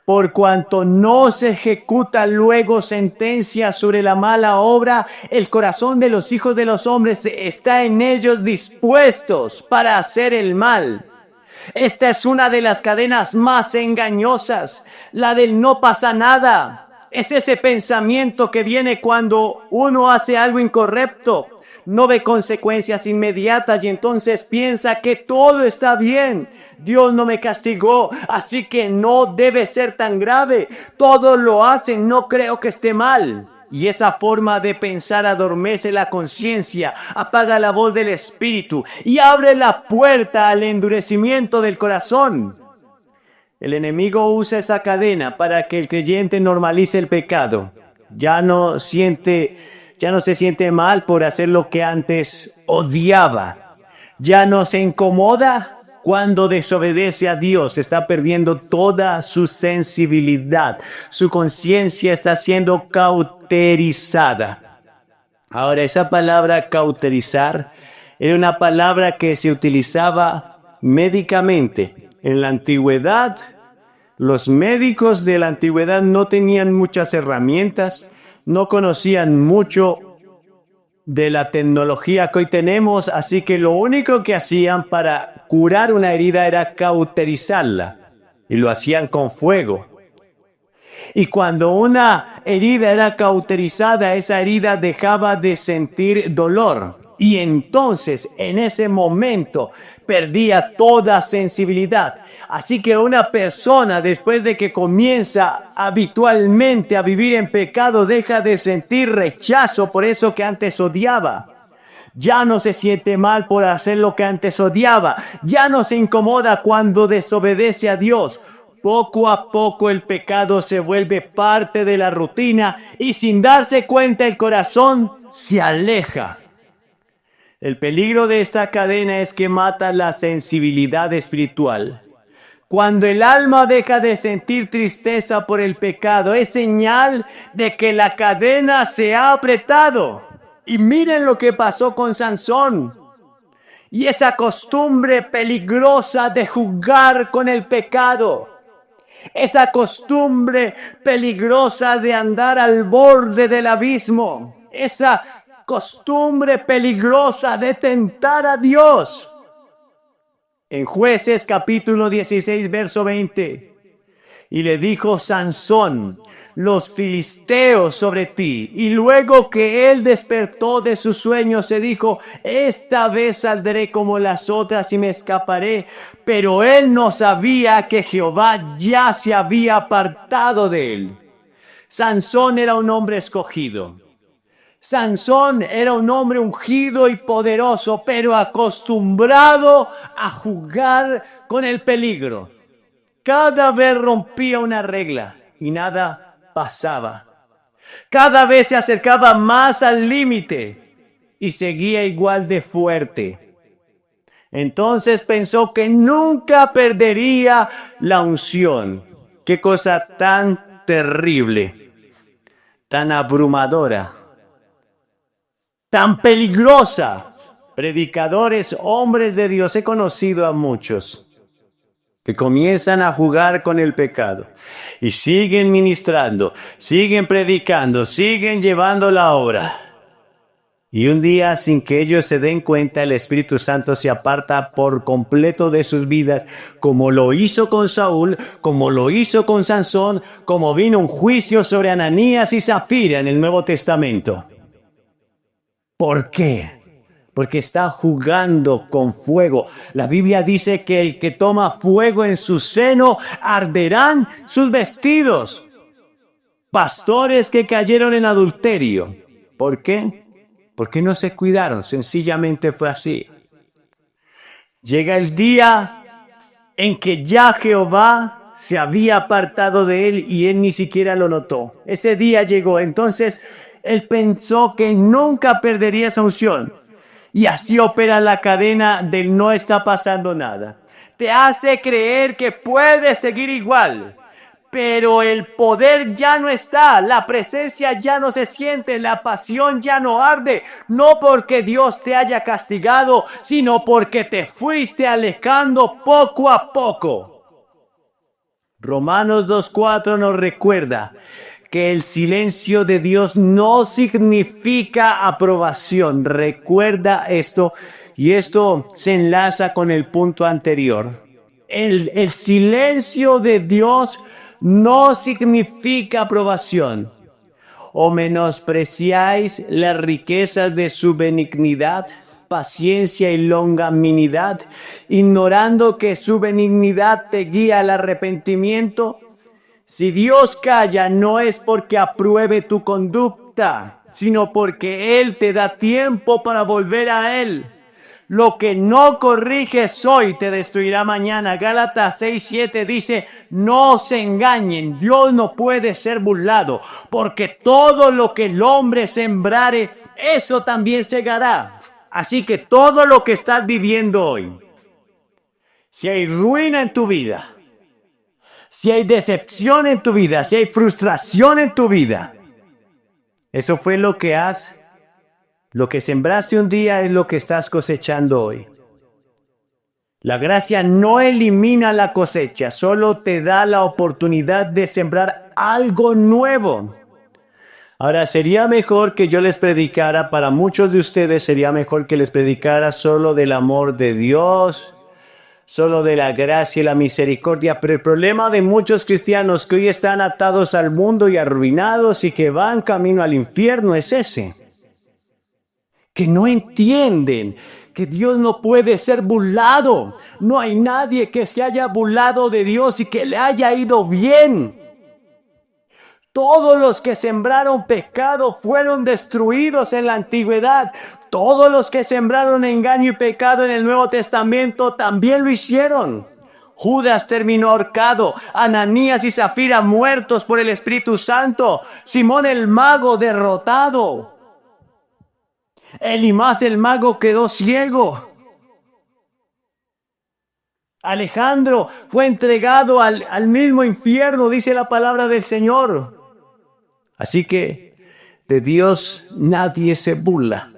Por cuanto no se ejecuta luego sentencia sobre la mala obra, el corazón de los hijos de los hombres está en ellos dispuestos para hacer el mal. Esta es una de las cadenas más engañosas, la del no pasa nada. Es ese pensamiento que viene cuando uno hace algo incorrecto. No ve consecuencias inmediatas y entonces piensa que todo está bien. Dios no me castigó, así que no debe ser tan grave. Todos lo hacen, no creo que esté mal. Y esa forma de pensar adormece la conciencia, apaga la voz del espíritu y abre la puerta al endurecimiento del corazón. El enemigo usa esa cadena para que el creyente normalice el pecado. Ya no se siente mal por hacer lo que antes odiaba. Ya no se incomoda cuando desobedece a Dios. Está perdiendo toda su sensibilidad. Su conciencia está siendo cauterizada. Ahora, esa palabra cauterizar era una palabra que se utilizaba médicamente. En la antigüedad, los médicos de la antigüedad no tenían muchas herramientas. No conocían mucho de la tecnología que hoy tenemos, así que lo único que hacían para curar una herida era cauterizarla, y lo hacían con fuego. Y cuando una herida era cauterizada, esa herida dejaba de sentir dolor. Y entonces, en ese momento, perdía toda sensibilidad. Así que una persona, después de que comienza habitualmente a vivir en pecado, deja de sentir rechazo por eso que antes odiaba. Ya no se siente mal por hacer lo que antes odiaba. Ya no se incomoda cuando desobedece a Dios. Poco a poco el pecado se vuelve parte de la rutina y sin darse cuenta el corazón se aleja. El peligro de esta cadena es que mata la sensibilidad espiritual. Cuando el alma deja de sentir tristeza por el pecado, es señal de que la cadena se ha apretado. Y miren lo que pasó con Sansón. Y esa costumbre peligrosa de jugar con el pecado. Esa costumbre peligrosa de andar al borde del abismo. Esa costumbre peligrosa de tentar a Dios. En Jueces capítulo 16, verso 20. Y le dijo: Sansón, los filisteos sobre ti. Y luego que él despertó de su sueño, se dijo: esta vez saldré como las otras y me escaparé. Pero él no sabía que Jehová ya se había apartado de él. Sansón era un hombre escogido. Sansón era un hombre ungido y poderoso, pero acostumbrado a jugar con el peligro. Cada vez rompía una regla y nada pasaba. Cada vez se acercaba más al límite y seguía igual de fuerte. Entonces pensó que nunca perdería la unción. Qué cosa tan terrible, tan abrumadora, tan peligrosa. Predicadores, hombres de Dios, he conocido a muchos que comienzan a jugar con el pecado y siguen ministrando, siguen predicando, siguen llevando la obra. Y un día, sin que ellos se den cuenta, el Espíritu Santo se aparta por completo de sus vidas, como lo hizo con Saúl, como lo hizo con Sansón, como vino un juicio sobre Ananías y Zafira en el Nuevo Testamento. ¿Por qué? Porque está jugando con fuego. La Biblia dice que el que toma fuego en su seno, arderán sus vestidos. Pastores que cayeron en adulterio. ¿Por qué? Porque no se cuidaron. Sencillamente fue así. Llega el día en que ya Jehová se había apartado de él y él ni siquiera lo notó. Ese día llegó. Entonces él pensó que nunca perdería esa unción. Y así opera la cadena del no está pasando nada. Te hace creer que puedes seguir igual, pero el poder ya no está, la presencia ya no se siente, la pasión ya no arde, no porque Dios te haya castigado, sino porque te fuiste alejando poco a poco. Romanos 2:4 nos recuerda que el silencio de Dios no significa aprobación. Recuerda esto, y esto se enlaza con el punto anterior. El silencio de Dios no significa aprobación. ¿O menospreciáis las riquezas de su benignidad, paciencia y longanimidad, ignorando que su benignidad te guía al arrepentimiento? Si Dios calla, no es porque apruebe tu conducta, sino porque Él te da tiempo para volver a Él. Lo que no corriges hoy te destruirá mañana. Gálatas 6:7 dice: no se engañen, Dios no puede ser burlado, porque todo lo que el hombre sembrare, eso también segará. Así que todo lo que estás viviendo hoy, si hay ruina en tu vida, si hay decepción en tu vida, si hay frustración en tu vida, eso fue lo que sembraste un día es lo que estás cosechando hoy. La gracia no elimina la cosecha, solo te da la oportunidad de sembrar algo nuevo. Ahora, sería mejor que yo les predicara, para muchos de ustedes sería mejor que les predicara solo del amor de Dios, solo de la gracia y la misericordia, pero el problema de muchos cristianos que hoy están atados al mundo y arruinados y que van camino al infierno es ese. Que no entienden que Dios no puede ser burlado. No hay nadie que se haya burlado de Dios y que le haya ido bien. Todos los que sembraron pecado fueron destruidos en la antigüedad. Todos los que sembraron engaño y pecado en el Nuevo Testamento también lo hicieron. Judas terminó ahorcado, Ananías y Zafira muertos por el Espíritu Santo, Simón el mago derrotado. Elimás el mago quedó ciego. Alejandro fue entregado al mismo infierno, dice la palabra del Señor. Así que de Dios nadie se burla.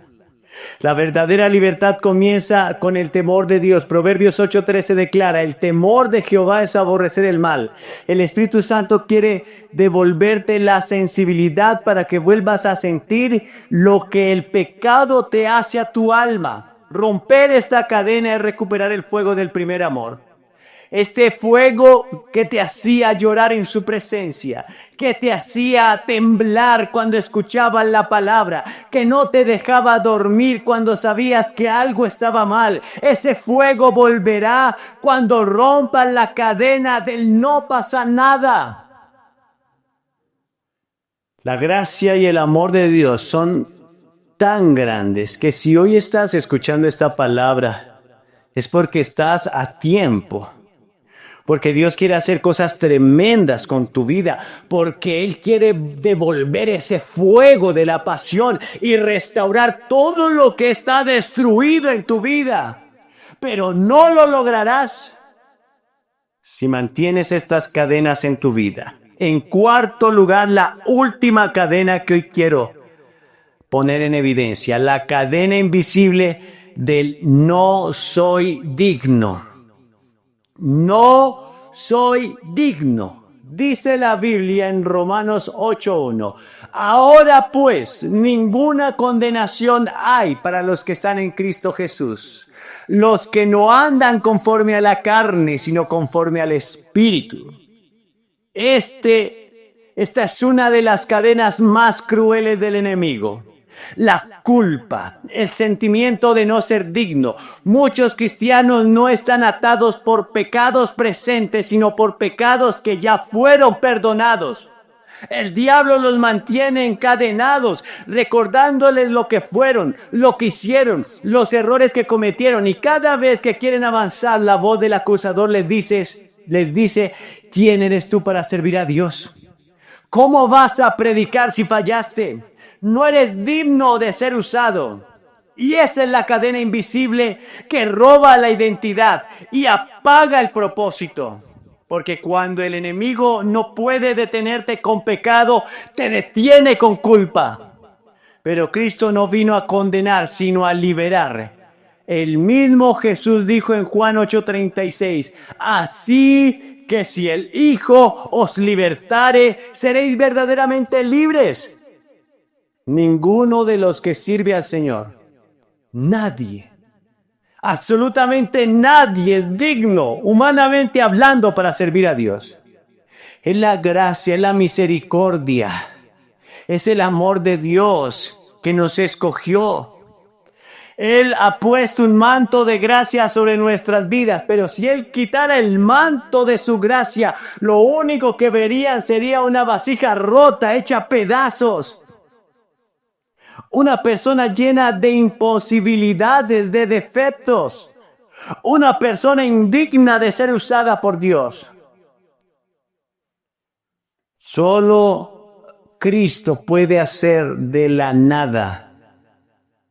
La verdadera libertad comienza con el temor de Dios. Proverbios 8:13 declara: el temor de Jehová es aborrecer el mal. El Espíritu Santo quiere devolverte la sensibilidad para que vuelvas a sentir lo que el pecado te hace a tu alma. Romper esta cadena es recuperar el fuego del primer amor. Este fuego que te hacía llorar en su presencia, que te hacía temblar cuando escuchabas la palabra, que no te dejaba dormir cuando sabías que algo estaba mal. Ese fuego volverá cuando rompas la cadena del no pasa nada. La gracia y el amor de Dios son tan grandes que si hoy estás escuchando esta palabra, es porque estás a tiempo. Porque Dios quiere hacer cosas tremendas con tu vida. Porque Él quiere devolver ese fuego de la pasión y restaurar todo lo que está destruido en tu vida. Pero no lo lograrás si mantienes estas cadenas en tu vida. En cuarto lugar, la última cadena que hoy quiero poner en evidencia. La cadena invisible del no soy digno. No soy digno. Dice la Biblia en Romanos 8:1. Ahora pues, ninguna condenación hay para los que están en Cristo Jesús. Los que no andan conforme a la carne, sino conforme al Espíritu. Esta es una de las cadenas más crueles del enemigo. La culpa, el sentimiento de no ser digno. Muchos cristianos no están atados por pecados presentes, sino por pecados que ya fueron perdonados. El diablo los mantiene encadenados, recordándoles lo que fueron, lo que hicieron, los errores que cometieron. Y cada vez que quieren avanzar, la voz del acusador les dice, ¿quién eres tú para servir a Dios? ¿Cómo vas a predicar si fallaste? No eres digno de ser usado. Y esa es la cadena invisible que roba la identidad y apaga el propósito. Porque cuando el enemigo no puede detenerte con pecado, te detiene con culpa. Pero Cristo no vino a condenar, sino a liberar. El mismo Jesús dijo en Juan 8:36, así que si el Hijo os libertare, seréis verdaderamente libres. Ninguno de los que sirve al Señor, nadie, absolutamente nadie es digno, humanamente hablando, para servir a Dios. Es la gracia, es la misericordia, es el amor de Dios que nos escogió. Él ha puesto un manto de gracia sobre nuestras vidas, pero si Él quitara el manto de su gracia, lo único que verían sería una vasija rota, hecha a pedazos. Una persona llena de imposibilidades, de defectos. Una persona indigna de ser usada por Dios. Solo Cristo puede hacer de la nada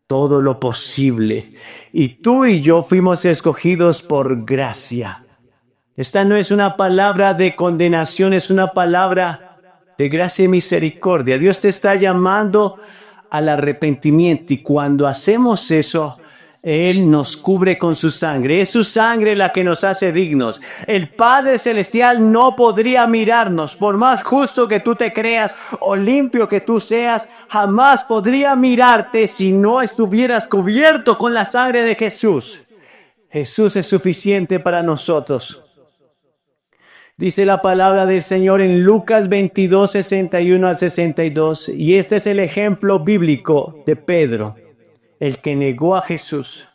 todo lo posible. Y tú y yo fuimos escogidos por gracia. Esta no es una palabra de condenación, es una palabra de gracia y misericordia. Dios te está llamando al arrepentimiento, y cuando hacemos eso, Él nos cubre con su sangre. Es su sangre la que nos hace dignos. El Padre Celestial no podría mirarnos, por más justo que tú te creas o limpio que tú seas, jamás podría mirarte si no estuvieras cubierto con la sangre de Jesús. Jesús es suficiente para nosotros. Dice la palabra del Señor en Lucas 22, 61 al 62. Y este es el ejemplo bíblico de Pedro, el que negó a Jesús.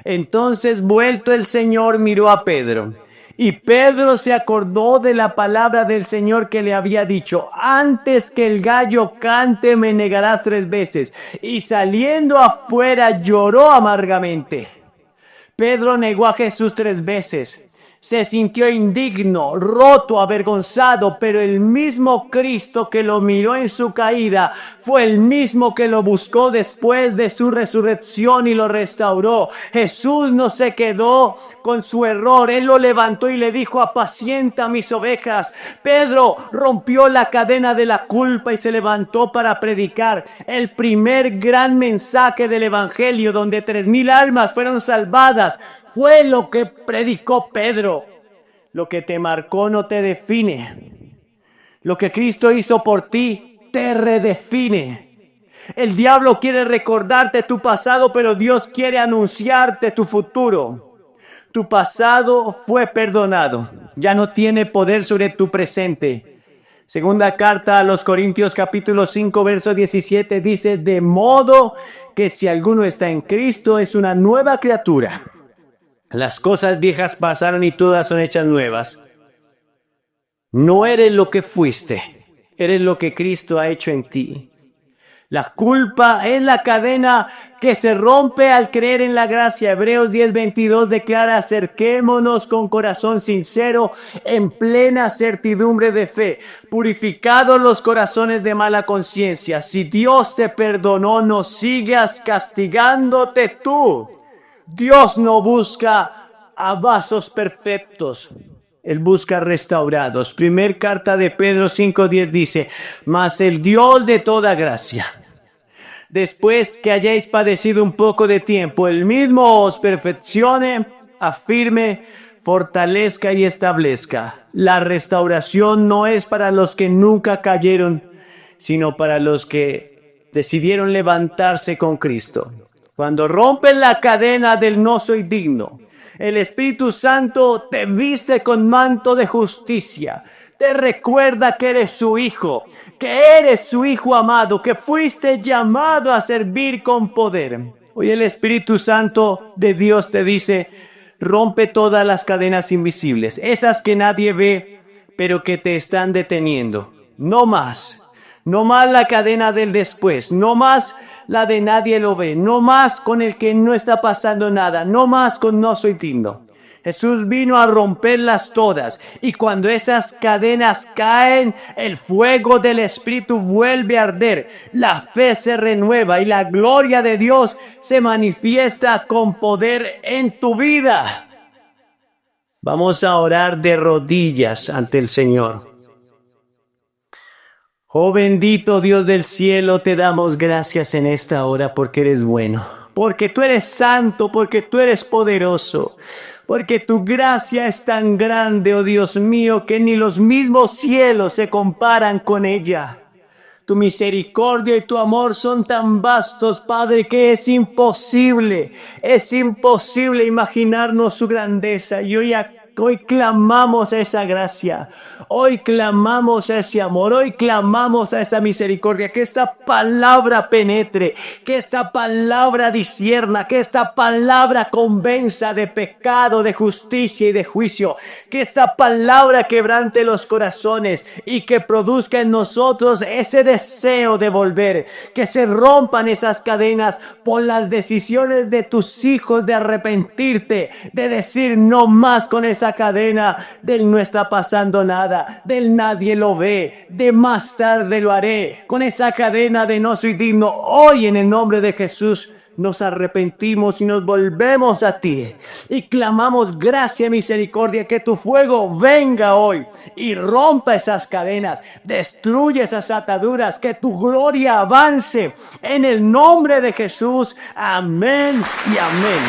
Entonces, vuelto el Señor, miró a Pedro. Y Pedro se acordó de la palabra del Señor que le había dicho: antes que el gallo cante, me negarás 3 veces. Y saliendo afuera, lloró amargamente. Pedro negó a Jesús 3 veces. Se sintió indigno, roto, avergonzado, pero el mismo Cristo que lo miró en su caída fue el mismo que lo buscó después de su resurrección y lo restauró. Jesús no se quedó con su error, Él lo levantó y le dijo: apacienta mis ovejas. Pedro rompió la cadena de la culpa y se levantó para predicar el primer gran mensaje del Evangelio, donde 3,000 almas fueron salvadas. Fue lo que predicó Pedro. Lo que te marcó no te define. Lo que Cristo hizo por ti te redefine. El diablo quiere recordarte tu pasado, pero Dios quiere anunciarte tu futuro. Tu pasado fue perdonado. Ya no tiene poder sobre tu presente. Segunda carta a los Corintios capítulo 5 verso 17 dice: de modo que si alguno está en Cristo es una nueva criatura. Las cosas viejas pasaron y todas son hechas nuevas. No eres lo que fuiste, eres lo que Cristo ha hecho en ti. La culpa es la cadena que se rompe al creer en la gracia. Hebreos 10:22 declara: acerquémonos con corazón sincero, en plena certidumbre de fe, purificados los corazones de mala conciencia. Si Dios te perdonó, no sigas castigándote tú. Dios no busca a vasos perfectos. Él busca restaurados. Primer carta de Pedro 5:10 dice: mas el Dios de toda gracia, después que hayáis padecido un poco de tiempo, Él mismo os perfeccione, afirme, fortalezca y establezca. La restauración no es para los que nunca cayeron, sino para los que decidieron levantarse con Cristo. Cuando rompen la cadena del no soy digno, el Espíritu Santo te viste con manto de justicia. Te recuerda que eres su hijo, que eres su hijo amado, que fuiste llamado a servir con poder. Hoy el Espíritu Santo de Dios te dice: rompe todas las cadenas invisibles, esas que nadie ve, pero que te están deteniendo. No más. No más la cadena del después, no más la de nadie lo ve, no más con el que no está pasando nada, no más con no soy digno. Jesús vino a romperlas todas, y cuando esas cadenas caen, el fuego del Espíritu vuelve a arder, la fe se renueva y la gloria de Dios se manifiesta con poder en tu vida. Vamos a orar de rodillas ante el Señor. Oh bendito Dios del cielo, te damos gracias en esta hora porque eres bueno, porque tú eres santo, porque tú eres poderoso, porque tu gracia es tan grande, oh Dios mío, que ni los mismos cielos se comparan con ella. Tu misericordia y tu amor son tan vastos, Padre, que es imposible imaginarnos su grandeza. Y hoy clamamos a esa gracia, hoy clamamos a ese amor, hoy clamamos a esa misericordia, que esta palabra penetre, que esta palabra discierna, que esta palabra convenza de pecado, de justicia y de juicio, que esta palabra quebrante los corazones y que produzca en nosotros ese deseo de volver, que se rompan esas cadenas por las decisiones de tus hijos de arrepentirte, de decir no más con esa cadena del no está pasando nada, del nadie lo ve, de más tarde lo haré, con esa cadena de no soy digno. Hoy en el nombre de Jesús nos arrepentimos y nos volvemos a ti y clamamos gracia y misericordia, que tu fuego venga hoy y rompa esas cadenas, destruye esas ataduras, que tu gloria avance en el nombre de Jesús. Amén y amén.